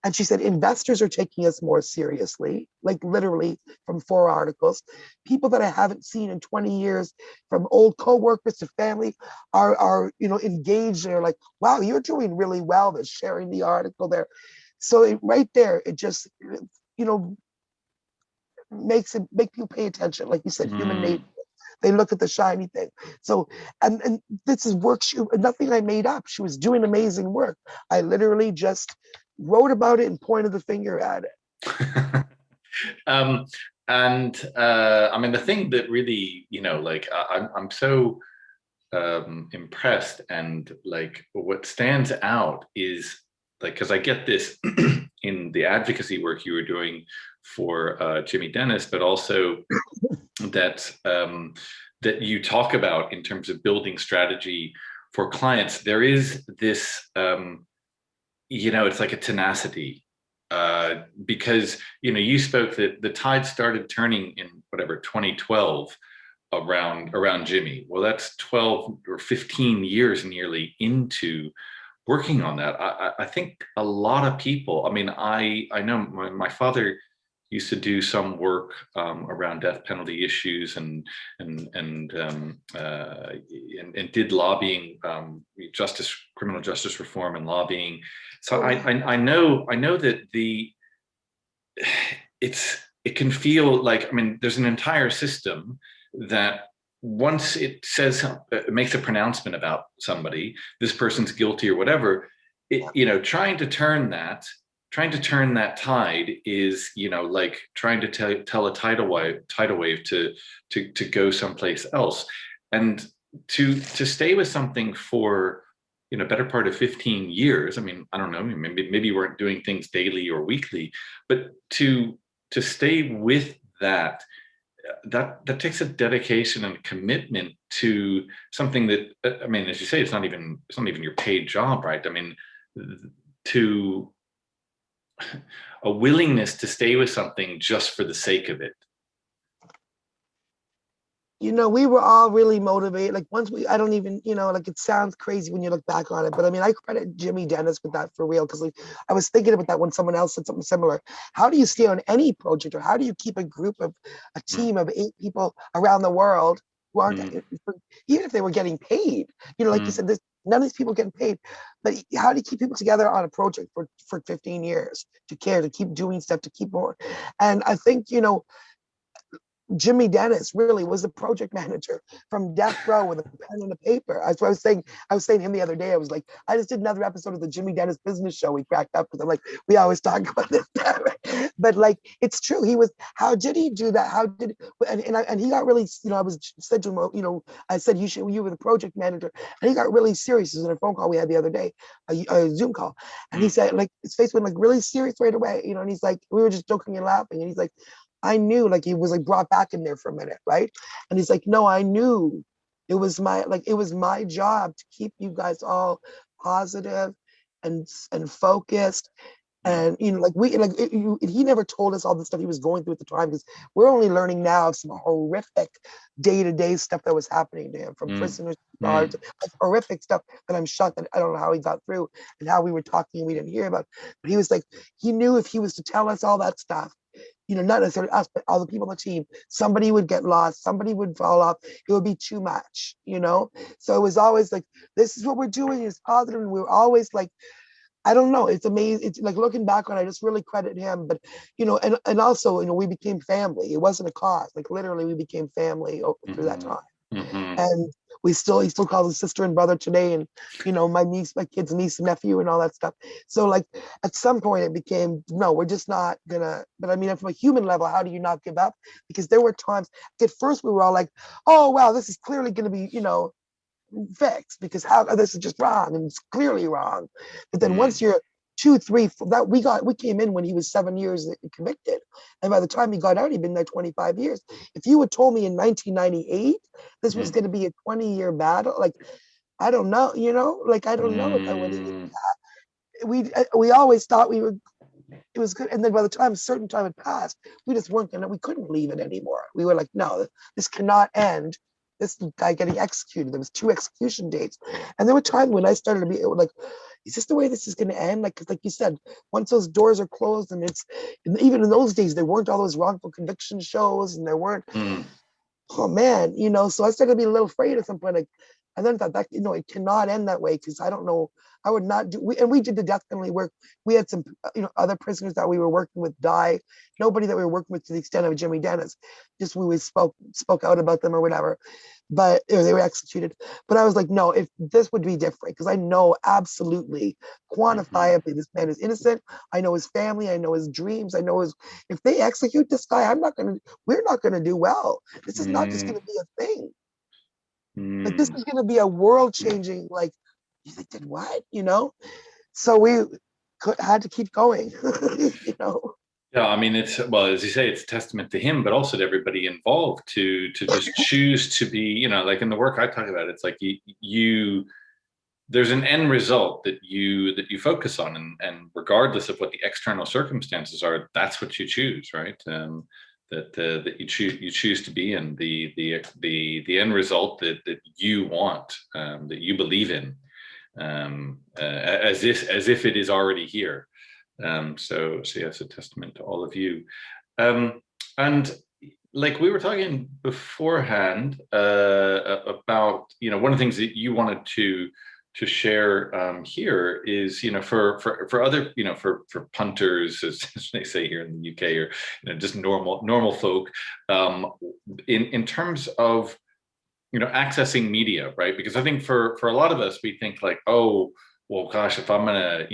And she said, investors are taking us more seriously, literally from 4 articles. People that I haven't seen in 20 years, from old coworkers to family, are engaged. They're like, wow, you're doing really well. They're sharing the article there. So right there, it just, make you pay attention. Like you said, human nature. They look at the shiny thing. So, and this is work, nothing I made up. She was doing amazing work. I literally just wrote about it and pointed the finger at it. The thing that really, I'm so impressed, and what stands out is because I get this in the advocacy work you were doing for Jimmy Dennis, but also that you talk about in terms of building strategy for clients. There is this, it's like a tenacity, because, you spoke that the tide started turning in 2012 around Jimmy. Well, that's 12 or 15 years nearly into working on that. I think a lot of people, I know my father used to do some work around death penalty issues and did lobbying, criminal justice reform and lobbying. So I know that it can feel like, there's an entire system that once it makes a pronouncement about somebody, this person's guilty or whatever, trying to turn that tide is, trying to tell a tidal wave to go someplace else. And to stay with something for, better part of 15 years. I don't know, maybe you weren't doing things daily or weekly, but to stay with that takes a dedication and commitment to something that, as you say, it's not even your paid job, right? To a willingness to stay with something just for the sake of it. We were all really motivated. I don't even, it sounds crazy when you look back on it, but I credit Jimmy Dennis with that for real. Because I was thinking about that when someone else said something similar. How do you stay on any project, or how do you keep a team of 8 people around the world who aren't, even if they were getting paid, you said, none of these people getting paid, but how do you keep people together on a project for 15 years to care, to keep doing stuff, to keep more? And I think, Jimmy Dennis really was the project manager from death row with a pen and a paper. That's what I was saying to him the other day. I was like, I just did another episode of the Jimmy Dennis business show. We cracked up because I'm like, we always talk about this. But like, it's true. He was, how did he do that? How did, and he got really, I was said to him, I said, you were the project manager. And he got really serious. It was in a phone call we had the other day, a Zoom call. And he said, like, his face went like really serious right away, and he's like, we were just joking and laughing. And he's like, I knew, like, he was like brought back in there for a minute, right? And he's like, no, I knew it was my job to keep you guys all positive and focused. And he never told us all the stuff he was going through at the time, because we're only learning now of some horrific day-to-day stuff that was happening to him, from prisoners to guards, like horrific stuff that I'm shocked that I don't know how he got through, and how we were talking and we didn't hear about. But he was like, he knew if he was to tell us all that stuff, not necessarily us, but all the people on the team, somebody would get lost, somebody would fall off. It would be too much, So it was always like, this is what we're doing, is positive. And we were always like, I don't know. It's amazing. It's like, looking back on it, I just really credit him. But, and also, we became family. It wasn't a cause. Like, literally, we became family through that time. And he still calls his sister and brother today. And, my kid's niece and nephew and all that stuff. So like, at some point it became, no, we're just not gonna, but I mean, from a human level, how do you not give up? Because there were times, at first we were all like, oh, wow, this is clearly gonna be, fixed, because how this is just wrong, and it's clearly wrong. But then once you're 2, 3, that we came in when he was 7 years convicted, and by the time he got out, he'd been there 25 years. If you had told me in 1998 this was going to be a 20-year battle, like, I don't know, like, I don't know if I would even. We always thought it was good, and then by the time a certain time had passed, we just weren't we couldn't leave it anymore. We were like, no, this cannot end. This guy getting executed. There was 2 execution dates, and there were times when I started to be like, is this the way this is going to end? Like, because like you said, once those doors are closed, and even in those days, there weren't all those wrongful conviction shows, and there weren't, oh man, so I started to be a little afraid at some point, like, and then thought that, it cannot end that way, because I don't know, I would not do, we did the death penalty work. We had some, other prisoners that we were working with die. Nobody that we were working with to the extent of Jimmy Dennis, just we spoke out about them or whatever, but they were executed. But I was like, no, if this would be different, because I know absolutely, quantifiably, this man is innocent. I know his family, I know his dreams, I know if they execute this guy, we're not gonna do well. This is not just gonna be a thing. Like, this is gonna be a world-changing, like, you think, did what? So we had to keep going. Yeah, I mean, it's, well, as you say, it's a testament to him, but also to everybody involved to just choose to be, like in the work I talk about, it's like you there's an end result that you focus on, and regardless of what the external circumstances are, that's what you choose, right? That you choose to be in, the end result that you want, that you believe in, as if it is already here. So yes, a testament to all of you. And like we were talking beforehand, about, one of the things that you wanted to share here is, for other, for punters, as they say here in the UK, or just normal folk, in terms of accessing media, right? Because I think for a lot of us, we think like, oh, well, gosh, if I'm gonna,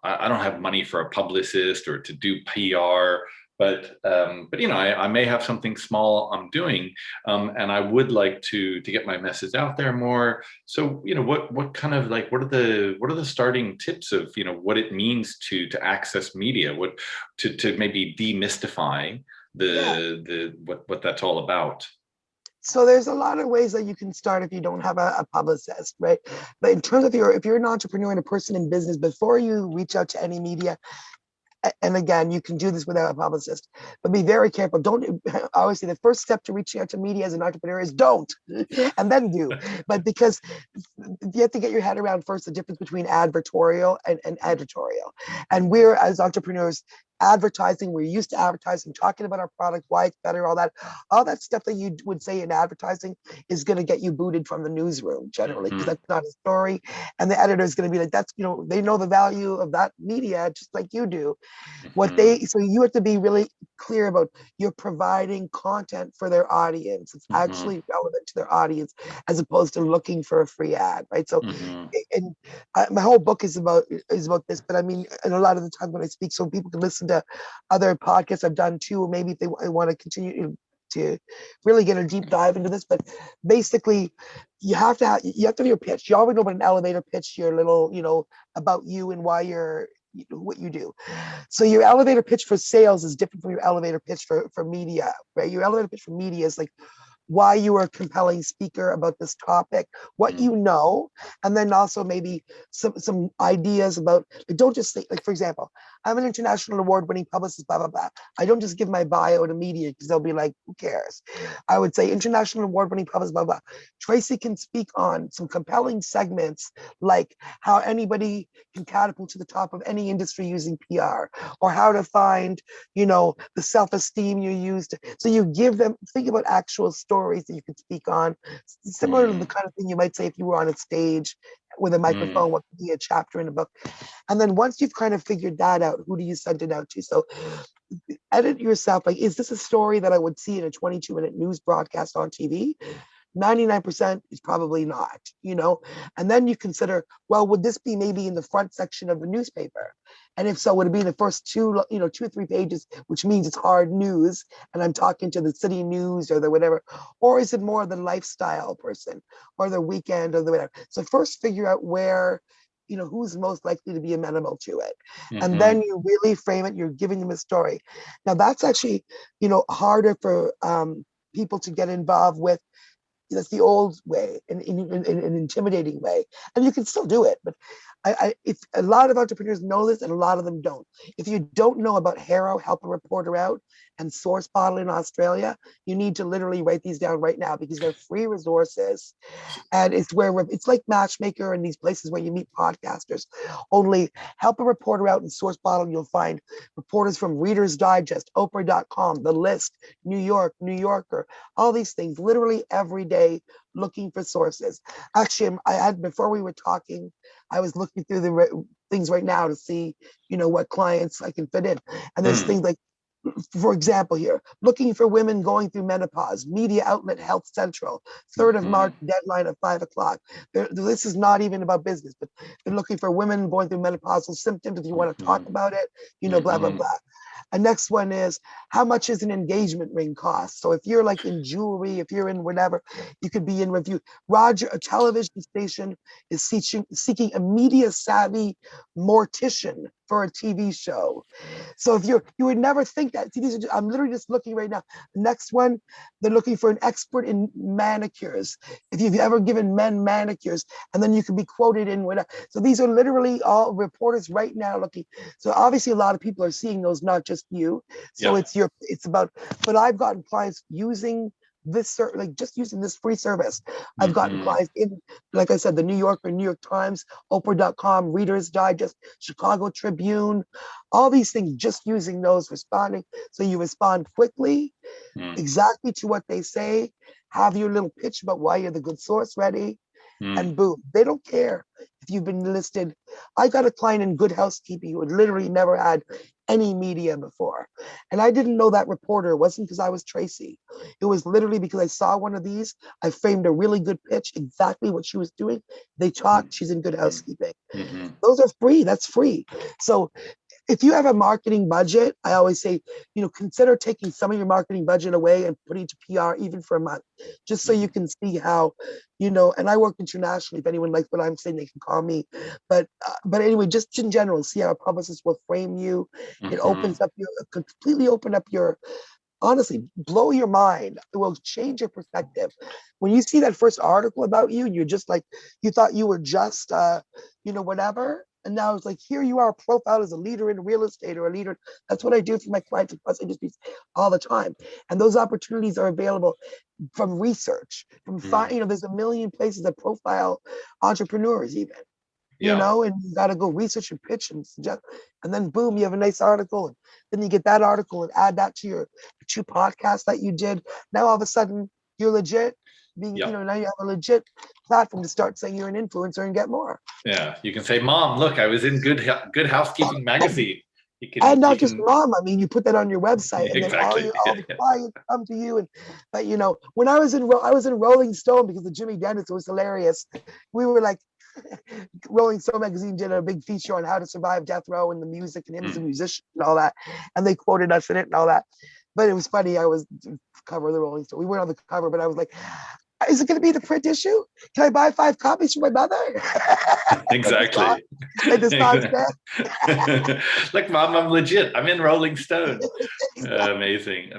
I don't have money for a publicist or to do PR, but I may have something small I'm doing, and I would like to get my message out there more. So, what kind of, like, what are the starting tips of, what it means to access media, what to maybe demystify what that's all about? So there's a lot of ways that you can start if you don't have a publicist, right? But in terms of if you're an entrepreneur and a person in business, before you reach out to any media, and again, you can do this without a publicist, but be very careful. Don't, obviously, the first step to reaching out to media as an entrepreneur is don't, and then do. But because you have to get your head around first the difference between advertorial and editorial. And we're, as entrepreneurs, advertising, we're used to advertising, talking about our product, why it's better, all that stuff that you would say in advertising is going to get you booted from the newsroom generally, because that's not a story. And the editor is going to be like, that's, they know the value of that media just like you do. So you have to be really clear about you're providing content for their audience. It's actually relevant to their audience as opposed to looking for a free ad, right? So, and my whole book is about this. But I mean, and a lot of the time when I speak, so people can listen to other podcasts I've done too, or maybe if they want to continue to really get a deep dive into this. But basically, you have to have your pitch. You already know about an elevator pitch, your little, about you and why you're what you do. So your elevator pitch for sales is different from your elevator pitch for media, right? Your elevator pitch for media is like why you are a compelling speaker about this topic, what you know, and then also maybe some ideas about, like, don't just say, like, for example, I'm an international award-winning publicist, blah, blah, blah. I don't just give my bio to media because they'll be like, who cares? I would say international award-winning publicist, blah, blah. Tracy can speak on some compelling segments, like how anybody can catapult to the top of any industry using PR, or how to find, the self-esteem you used. So you give them, think about actual stories that you could speak on, similar to the kind of thing you might say if you were on a stage with a microphone, what could be a chapter in a book. And then once you've kind of figured that out, who do you send it out to? So edit yourself, like, is this a story that I would see in a 22-minute news broadcast on TV? 99% is probably not, and then you consider, well, would this be maybe in the front section of the newspaper? And if so, would it be in the first two or three pages, which means it's hard news and I'm talking to the city news or the whatever, or is it more the lifestyle person or the weekend or the whatever? So first figure out where, who's most likely to be amenable to it. And then you really frame it, you're giving them a story. Now that's actually, harder for people to get involved with. That's the old way, in an intimidating way, and you can still do it. But it's a lot of entrepreneurs know this, and a lot of them don't. If you don't know about HARO, Help a Reporter Out, and Source Bottle in Australia, you need to literally write these down right now because they're free resources, and it's like Matchmaker and these places where you meet podcasters. Only Help a Reporter Out and Source Bottle, you'll find reporters from Reader's Digest, Oprah.com, The List, New Yorker, all these things, literally every day, looking for sources. Actually, before we were talking, I was looking through the things right now to see, what clients I can fit in. And there's things like, for example, here, looking for women going through menopause, media outlet Health Central, 3rd of March, deadline at 5 o'clock. This is not even about business, but they're looking for women going through menopausal symptoms. If you want to talk about it, blah, blah, blah. A next one is, how much is an engagement ring cost? So if you're like in jewelry, if you're in whatever, you could be in review. Roger, a television station is seeking a media savvy mortician for a TV show. So if you would never think that. See, I'm literally just looking right now. The next one, they're looking for an expert in manicures. If you've ever given men manicures, and then you can be quoted in whatever. So these are literally all reporters right now looking. So obviously a lot of people are seeing those, not just you. So it's about, but I've gotten clients using this, like just using this free service. I've gotten clients in, like I said, the New Yorker, New York Times, Oprah.com, Reader's Digest, Chicago Tribune, all these things, just using those, responding. So you respond quickly, exactly to what they say, have your little pitch about why you're the good source ready, and boom, they don't care if you've been listed. I got a client in Good Housekeeping who had literally never had any media before. And I didn't know that reporter. It wasn't because I was Tracy. It was literally because I saw one of these. I framed a really good pitch, exactly what she was doing. They talked, she's in Good Housekeeping. Those are free, that's free. So if you have a marketing budget, I always say, consider taking some of your marketing budget away and putting it to PR even for a month, just so you can see how, and I work internationally. If anyone likes what I'm saying, they can call me. But anyway, just in general, see how a publicist will frame you. It opens up completely open up your, honestly, blow your mind. It will change your perspective. When you see that first article about you, you're just like, you thought you were just, whatever. And now it's like, here you are, profiled as a leader in real estate or a leader. That's what I do for my clients across industries all the time. And those opportunities are available from research, from there's a million places that profile entrepreneurs even. And you got to go research and pitch and suggest, and then boom, you have a nice article, and then you get that article and add that to your 2 podcasts that you did. Now all of a sudden you're legit. Now you have a legit platform to start saying you're an influencer and get more. Yeah, you can say, Mom, look, I was in Good Housekeeping magazine. And you not just can mom. I mean, you put that on your website, and then exactly. all the clients come to you. And but when I was in Rolling Stone because of Jimmy Dennis, it was hilarious. We were like, Rolling Stone magazine did a big feature on how to survive death row and the music and him as a musician and all that, and they quoted us in it and all that. But it was funny. I was cover of the Rolling Stone. We weren't on the cover, but I was like, is it going to be the print issue? Can I buy 5 copies for my mother? Exactly. Like the song said. Like, mom, I'm legit. I'm in Rolling Stone. Amazing.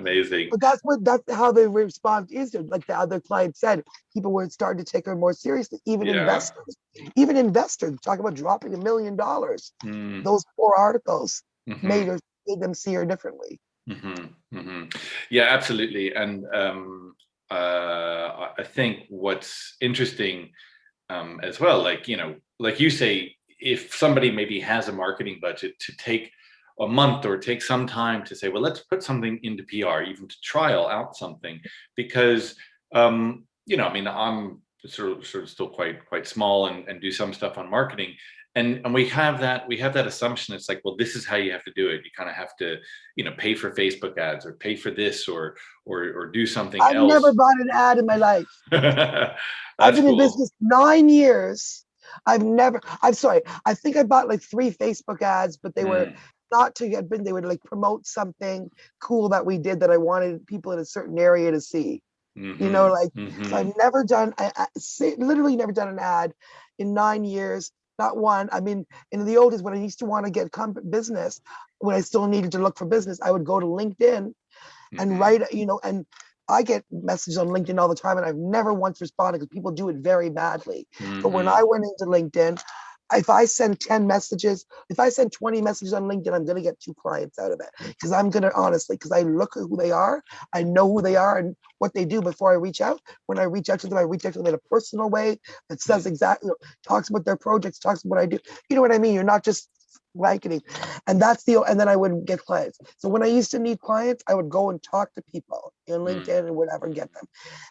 But that's how the response is. Like the other client said, people were starting to take her more seriously. Even investors talk about dropping $1 million. Those 4 articles made them see her differently. Yeah, absolutely. And I think what's interesting as well, like you say, if somebody maybe has a marketing budget, to take a month or take some time to say, well, let's put something into PR, even to trial out something, because I mean, I'm sort of still quite small and do some stuff on marketing. And we have that assumption. It's like, well, this is how you have to do it. You kind of have to, pay for Facebook ads or pay for this or do something else. I've never bought an ad in my life. I've been in business 9 years. I think I bought like 3 Facebook ads, but they were not to get been. They would like promote something cool that we did that I wanted people in a certain area to see. So I've never done, literally never done an ad in 9 years. Not one. I mean, in the old days when I used to want to get business, when I still needed to look for business, I would go to LinkedIn and write, and I get messages on LinkedIn all the time and I've never once responded because people do it very badly. But when I went into LinkedIn, if I send 10 messages, if I send 20 messages on LinkedIn, I'm going to get 2 clients out of it. Because I'm going to honestly, because I look at who they are, I know who they are and what they do before I reach out. When I reach out to them, I reach out to them in a personal way that says exactly, talks about their projects, talks about what I do. You know what I mean? You're not just blanketing. And then I would get clients. So when I used to need clients, I would go and talk to people in LinkedIn and whatever and get them.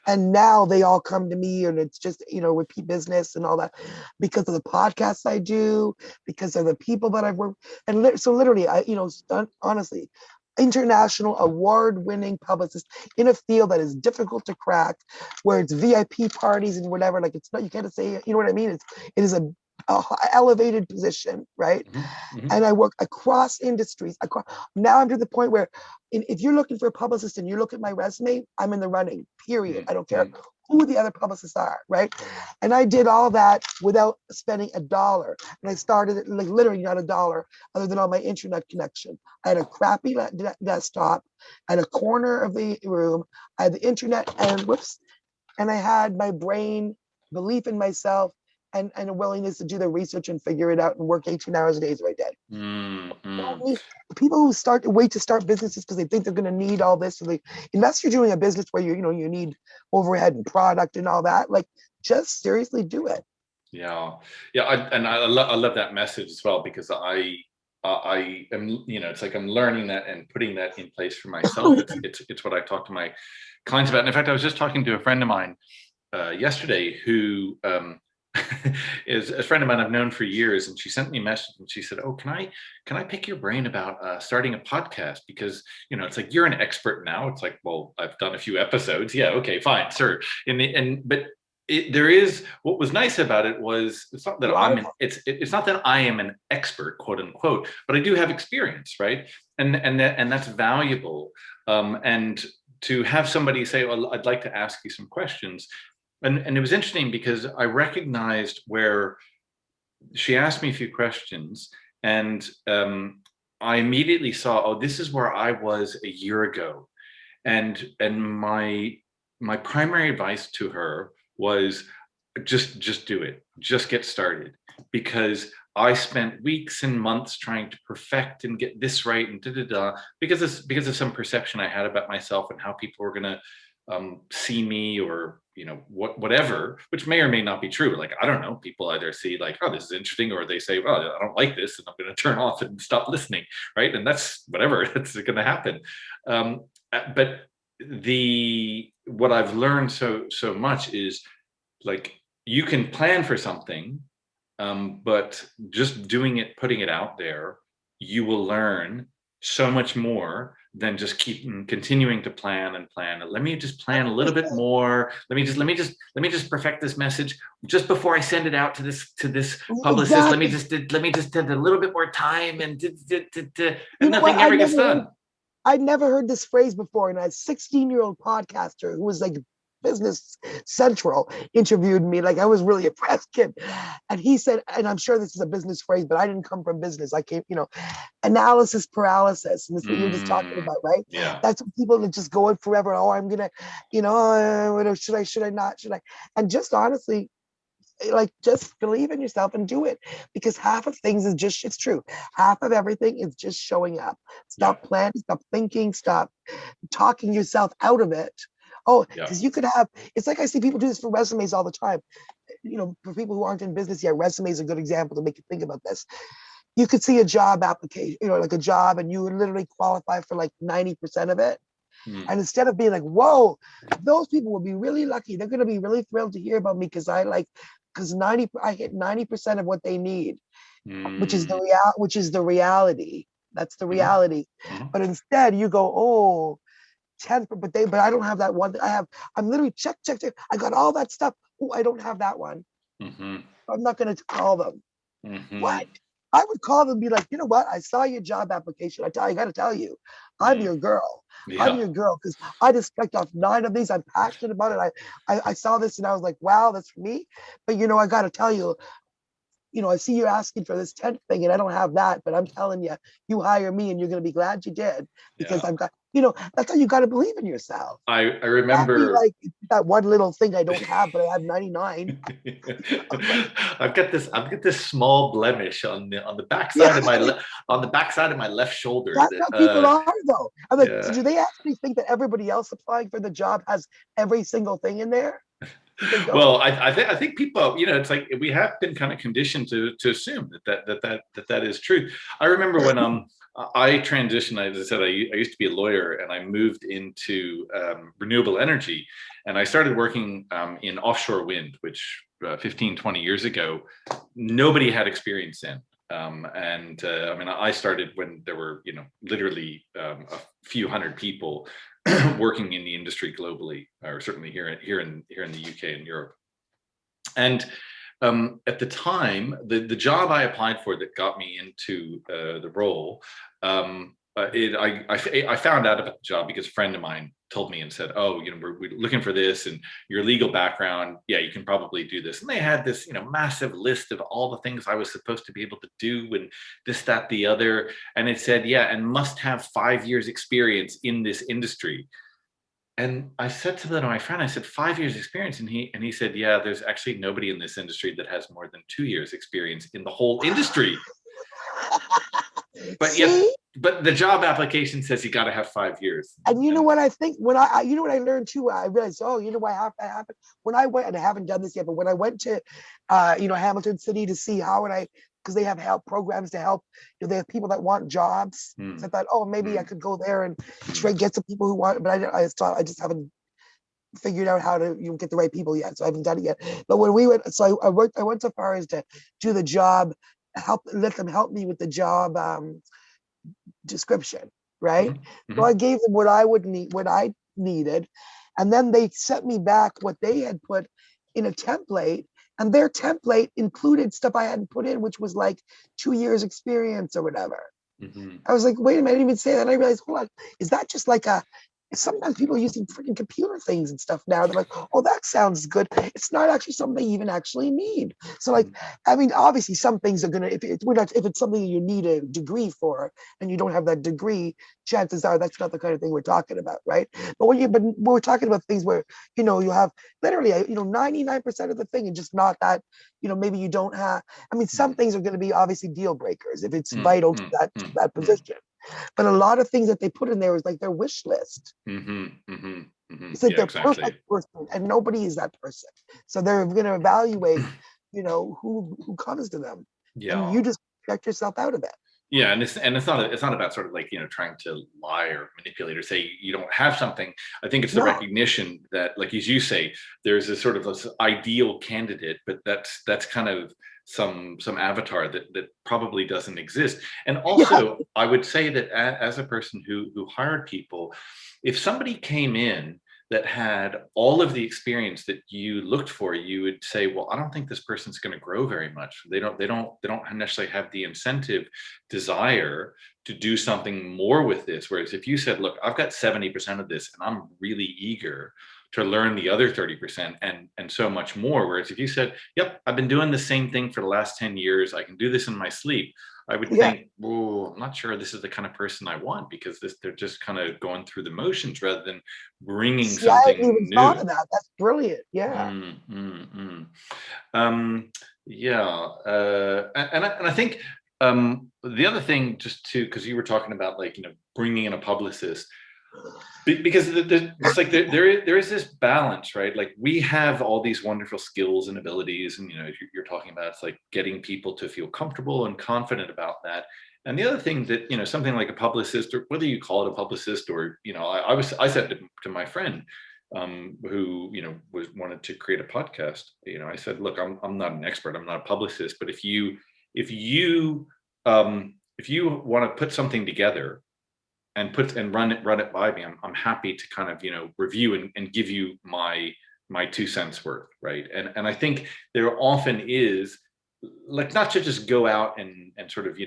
And now they all come to me and it's just, repeat business and all that because of the podcasts I do, because of the people that I've worked. And so literally, honestly, international award-winning publicist in a field that is difficult to crack, where it's VIP parties and whatever. Like it's not, you can't say, you know what I mean? It is a elevated position, right? And I work across industries. Now I'm to the point where if you're looking for a publicist and you look at my resume, I'm in the running, period. I don't care who the other publicists are, right? And I did all that without spending $1. And I started it like literally not $1 other than on my internet connection. I had a crappy desktop at a corner of the room. I had the internet and I had my brain, belief in myself, and a willingness to do the research and figure it out and work 18 hours a day every day. People who wait to start businesses because they think they're going to need all this. So unless you're doing a business where you need overhead and product and all that, like just seriously do it. Yeah. I love that message as well, because I am, it's like I'm learning that and putting that in place for myself. It's what I talk to my clients about. And in fact, I was just talking to a friend of mine yesterday who is a friend of mine I've known for years, and she sent me a message and she said, "Oh, can I pick your brain about starting a podcast? Because it's like you're an expert now." It's like, well, I've done a few episodes. Yeah, okay, fine, sir. But there is, what was nice about it was it's not that it's not that I am an expert, quote unquote, but I do have experience, right? And that's valuable. And to have somebody say, "Well, I'd like to ask you some questions." And it was interesting because I recognized where she asked me a few questions, and I immediately saw, oh, this is where I was a year ago. And my primary advice to her was just do it, just get started, because I spent weeks and months trying to perfect and get this right and because of some perception I had about myself and how people were going to see me, or whatever, which may or may not be true. Like, I don't know, people either see like, oh, this is interesting, or they say, well, I don't like this and I'm going to turn off and stop listening, right? And that's whatever, that's going to happen. But what I've learned so much is, like, you can plan for something, but just doing it, putting it out there, you will learn so much more than just continuing to plan and plan. Let me just plan a little bit more. Let me just perfect this message just before I send it out to this publicist. Exactly. Let me just take a little bit more time, and You know what? nothing ever gets done. I'd never heard this phrase before, and a 16-year-old podcaster who was like Business Central interviewed me. Like, I was really impressed, kid. And he said, and I'm sure this is a business phrase, but I didn't come from business. I came, analysis paralysis. And this is what you're just talking about, right? Yeah. That's what people that just go on forever. Oh, I'm gonna, should I not? Should I? And just honestly, like, just believe in yourself and do it, because half of things is just, it's true, half of everything is just showing up. Stop planning, stop thinking, stop talking yourself out of it. Because you could have, it's like I see people do this for resumes all the time. For people who aren't in business yet, resume is a good example to make you think about this. You could see a job application, like a job, and you would literally qualify for like 90% of it. And instead of being like, whoa, those people will be really lucky, they're going to be really thrilled to hear about me because I hit 90% of what they need, which is the reality. That's the reality. But instead you go, 10, but I don't have that one. I'm literally check. I got all that stuff. I don't have that one. I'm not going to call them. What? I would call them and be like, you know what? I saw your job application. I got to tell you, I'm your girl. I'm your girl, because I just checked off 9 of these. I'm passionate about it. I saw this and I was like, wow, that's for me. But I got to tell you, I see you asking for this 10th thing and I don't have that, but I'm telling you, you hire me and you're going to be glad you did, because I've got, that's how you got to believe in yourself. I remember, like that one little thing I don't have, but I have 99. I've got this small blemish on the backside of my left shoulder. That's how people are, though. I'm like, do they actually think that everybody else applying for the job has every single thing in there? Well, I think people, it's like we have been kind of conditioned to assume that is true. I remember when I transitioned, as I said, I used to be a lawyer, and I moved into renewable energy, and I started working in offshore wind, which 15, 20 years ago, nobody had experience in. I started when there were, literally a few hundred people working in the industry globally, or certainly here in the UK and Europe. And at the time, the job I applied for that got me into the role, I found out about the job because a friend of mine told me and said, oh, we're looking for this, and your legal background, you can probably do this. And they had this, massive list of all the things I was supposed to be able to do, and this, that, the other. And it said, and must have 5 years experience in this industry. And I said to my friend, I said, 5 years experience. And he said, there's actually nobody in this industry that has more than 2 years experience in the whole industry. But the job application says you got to have 5 years. And what I think, what I learned too, I realized, why that happened? When I went, and I haven't done this yet, but when I went to, Hamilton City to see because they have help programs to help, they have people that want jobs. So I thought, maybe I could go there and try to get some people who want, but I just haven't figured out how to get the right people yet. So I haven't done it yet. But when we went, so I went so far as to do the job, let them help me with the job description, right? So I gave them what I needed, and then they sent me back what they had put in a template, and their template included stuff I hadn't put in, which was like 2 years experience or whatever. I was like, wait a minute, I didn't even say that. And I realized, hold on, is that just like sometimes people are using freaking computer things and stuff now. They're like, oh, that sounds good. It's not actually something they even actually need. So obviously some things are gonna, if it's something you need a degree for and you don't have that degree, chances are that's not the kind of thing we're talking about, right? But we're talking about things where, you have literally, 99% of the thing and just not that, maybe you don't have, some things are gonna be obviously deal breakers if it's vital to that position. But a lot of things that they put in there is like their wish list. It's like they're perfect person, and nobody is that person. So they're going to evaluate, who comes to them. And you just check yourself out of it. Yeah, and it's not about sort of like trying to lie or manipulate or say you don't have something. I think it's the recognition that, like as you say, there's a sort of this ideal candidate, but that's kind of some avatar that probably doesn't exist. And Yeah. also, I would say that as a person who hired people, if somebody came in that had all of the experience that you looked for, you would say, well, I don't think this person's going to grow very much. They don't necessarily have the incentive, desire to do something more with this. Whereas if you said, look, I've got 70% of this and I'm really eager to learn the other 30% and so much more. Whereas if you said, yep, I've been doing the same thing for the last 10 years, I can do this in my sleep, I would Yeah. think, oh, I'm not sure this is the kind of person I want, because they're just kind of going through the motions rather than bringing See, I hadn't something even thought new. of that. That's brilliant. Yeah. Mm, mm, mm. Yeah, and I think the other thing, just to, because you were talking about, like, bringing in a publicist, because it's like there is this balance, right? Like, we have all these wonderful skills and abilities, and you're talking about, it's like getting people to feel comfortable and confident about that. And the other thing that, something like a publicist, or whether you call it a publicist, or I said to my friend, who wanted to create a podcast, I said, look, I'm not an expert, I'm not a publicist, but if you want to put something together and run it by me, I'm happy to kind of review and give you my 2 cents worth, right? And I think there often is, like, not to just go out and sort of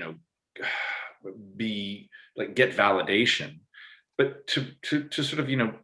be like, get validation, but to sort of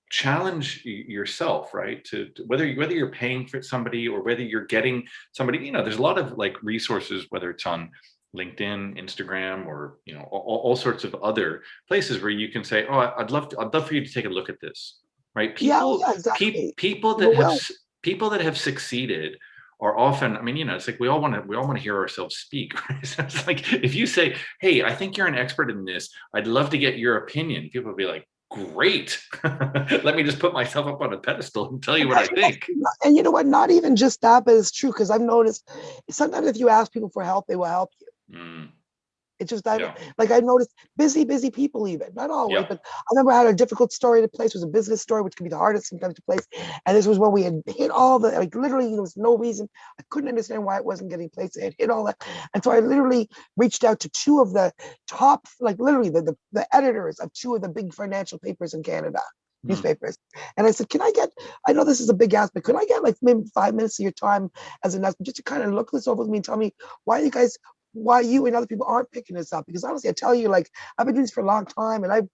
challenge yourself, right? To whether you're paying for somebody or whether you're getting somebody, there's a lot of, like, resources, whether it's on LinkedIn, Instagram, or all sorts of other places where you can say, oh, I'd love for you to take a look at this, right? Yeah. Oh, people yeah. pe- Exactly. people that People have will. s- people that have succeeded are often, I mean, it's like, we all want to hear ourselves speak, right? So it's like, if you say, hey, I think you're an expert in this, I'd love to get your opinion, people will be like, great. Let me just put myself up on a pedestal and tell you what I think. And you know what? Not even just that, but it's true, because I've noticed sometimes if you ask people for help, they will help you. Mm, It's just yeah. like I've noticed busy people, even not always, Yeah. but I remember I had a difficult story to place. It was a business story, which can be the hardest sometimes to place. And this was when we had hit all the, like, literally there was no reason. I couldn't understand why it wasn't getting placed. It had hit all that. And so I literally reached out to two of the top, like literally the editors of two of the big financial papers in Canada, Mm, newspapers. And I said, I know this is a big ask, but could I get like maybe 5 minutes of your time as an just to kind of look this over with me and tell me why you and other people aren't picking this up? Because honestly, I tell you, like, I've been doing this for a long time, and like,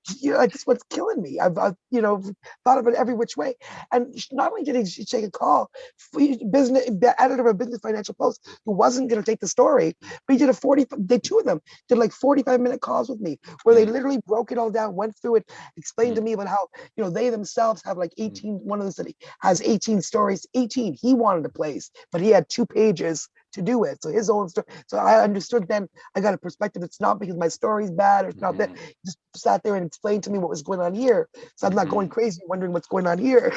this is what's killing me. I've thought of it every which way. And not only did he take a call, the editor of a Business Financial Post, who wasn't going to take the story, but he did two of them did like 45-minute calls with me, where they mm, literally broke it all down, went through it, explained to mm, me about how, they themselves have like mm, 18, one of them said he has 18 stories, 18 he wanted to place, but he had 2 pages to do it. So his own story. So I understood then, I got a perspective. It's not because my story's bad, or it's not that. mhm, He just sat there and explained to me what was going on here. So I'm not going mhm, crazy wondering what's going on here.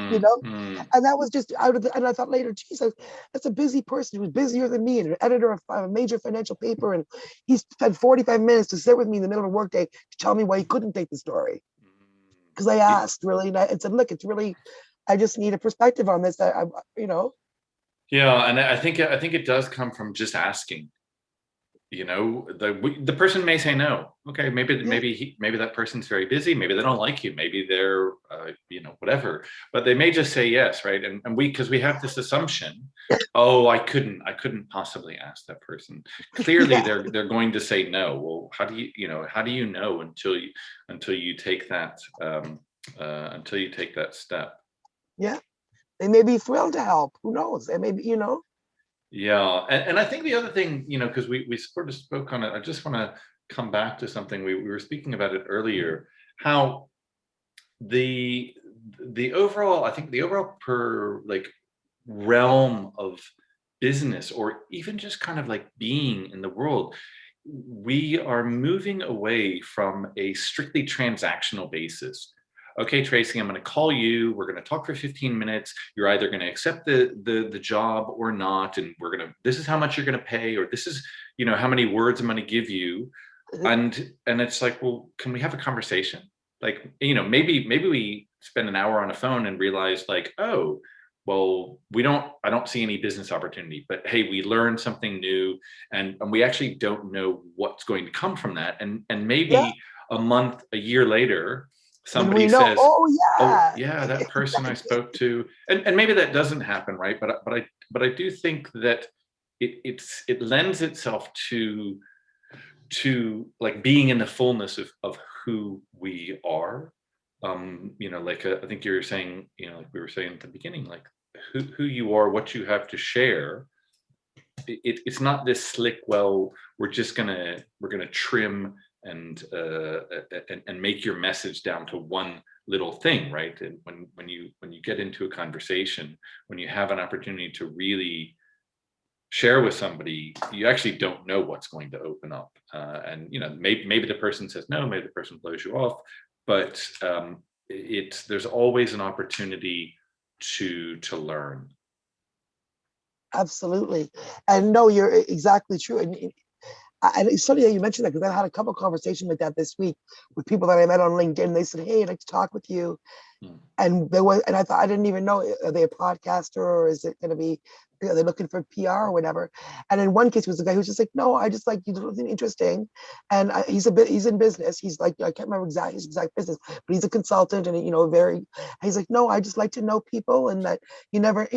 you mm, know? mm, And that was just and I thought later, Jesus, that's a busy person who's busier than me, and an editor of a major financial paper. And he spent 45 minutes to sit with me in the middle of a workday to tell me why he couldn't take the story. Because I mm. asked really, and I said, look, it's really, I just need a perspective on this. Yeah, and I think it does come from just asking. The person may say no. Okay, maybe Yeah, maybe that person's very busy. Maybe they don't like you. Maybe they're whatever. But they may just say yes, right? And because we have this assumption, oh, I couldn't possibly ask that person. Clearly, yeah, they're going to say no. Well, how do you know until you take that step? yeah. They may be thrilled to help. Who knows? They may be. Yeah, and I think the other thing, because we sort of spoke on it, I just want to come back to something we were speaking about it earlier, how the the overall, I think the overall per like realm of business, or even just kind of like being in the world, we are moving away from a strictly transactional basis. Okay, Tracy, I'm going to call you. We're going to talk for 15 minutes. You're either going to accept the job or not, and this is how much you're going to pay, or this is how many words I'm going to give you, Mhm. and it's like, well, can we have a conversation? Like, maybe we spend an hour on a phone and realize, like, oh, well, I don't see any business opportunity, but hey, we learned something new, and we actually don't know what's going to come from that. And Yeah. maybe a month, a year later, Then we somebody know, says, oh oh yeah. yeah, that person I spoke to, and maybe that doesn't happen, right? But I do think that it lends itself to like being in the fullness of who we are. Like I think you were saying, like we were saying at the beginning, like who you are, what you have to share. It's not this slick, well, we're gonna trim and make your message down to one little thing, right? And when you get into a conversation, when you have an opportunity to really share with somebody, you actually don't know what's going to open up. And maybe the person says no, maybe the person blows you off, but there's always an opportunity to learn. Absolutely. And no, you're exactly true. And it's funny that you mentioned that, because I had a couple conversations like that this week with people that I met on LinkedIn. They said, hey, I'd like to talk with you. And I thought, I didn't even know, are they a podcaster, or is it going to be, are they looking for PR or whatever? And in one case was a guy who was just like, no, I just like, you do something interesting. And he's in business. He's like, I can't remember his exact business, but he's a consultant, and he's like, no, I just like to know people, and that you never,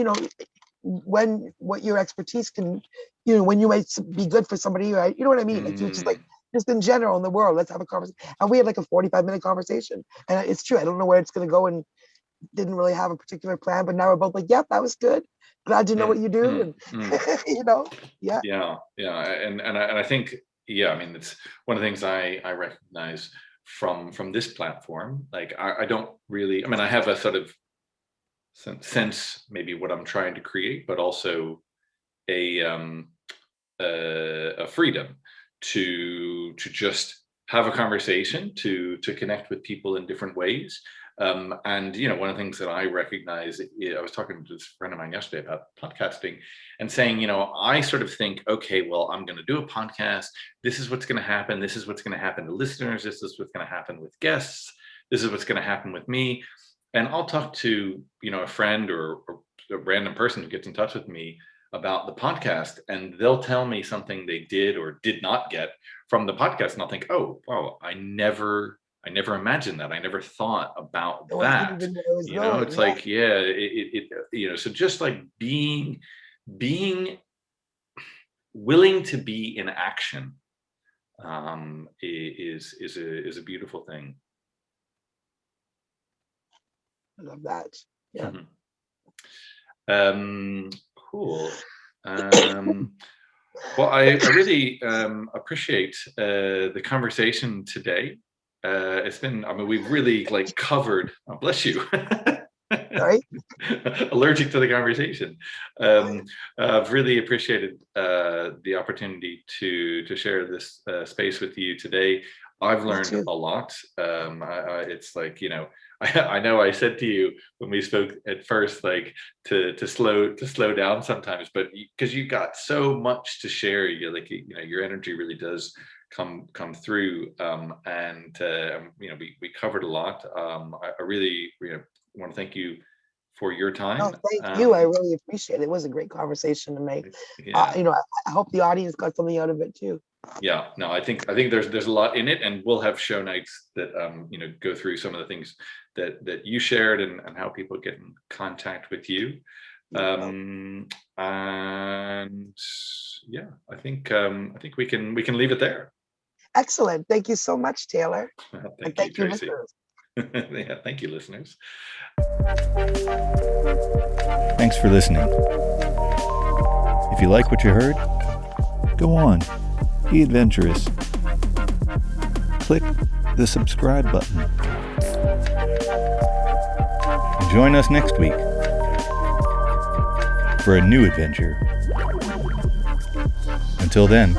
when what your expertise can, when you might be good for somebody, right? You know what I mean? Like, you just like, just in general in the world, let's have a conversation. And we had like a 45-minute conversation, and it's true. I don't know where it's going to go, and didn't really have a particular plan, but now we're both like, yep, that was good. Glad you know what you do. And yeah. And I think, I mean, it's one of the things I recognize from this platform. Like I don't really, I mean, I have a sort of sense maybe what I'm trying to create, but also a freedom to just have a conversation, to connect with people in different ways. And one of the things that I recognize, I was talking to this friend of mine yesterday about podcasting, and saying, I sort of think, okay, well, I'm going to do a podcast. This is what's going to happen. This is what's going to happen to listeners. This is what's going to happen with guests. This is what's going to happen with me. And I'll talk to, a friend or a random person who gets in touch with me about the podcast, and they'll tell me something they did or did not get from the podcast. And I'll think, oh, wow, I never imagined that. I never thought about that. It's like, so just like being willing to be in action is a beautiful thing. I love that. Yeah. Cool. Well, I really appreciate the conversation today. It's been, I mean, we've really like covered, oh, bless you. Sorry. Allergic to the conversation. I've really appreciated the opportunity to share this space with you today. I've learned a lot. It's like, I know I said to you when we spoke at first, like to slow down sometimes, but because you got so much to share, your energy really does come through. We covered a lot. I really want to thank you for your time. No, thank you. I really appreciate it. It was a great conversation to make. I hope the audience got something out of it too. Yeah, no, I think there's a lot in it, and we'll have show notes that go through some of the things that you shared and how people get in contact with you. And yeah, I think we can leave it there. Excellent. Thank you so much, Taylor. Thank you, Tracy. Yeah, thank you, listeners. Thanks for listening. If you like what you heard, go on, be adventurous. Click the subscribe button. And join us next week for a new adventure. Until then,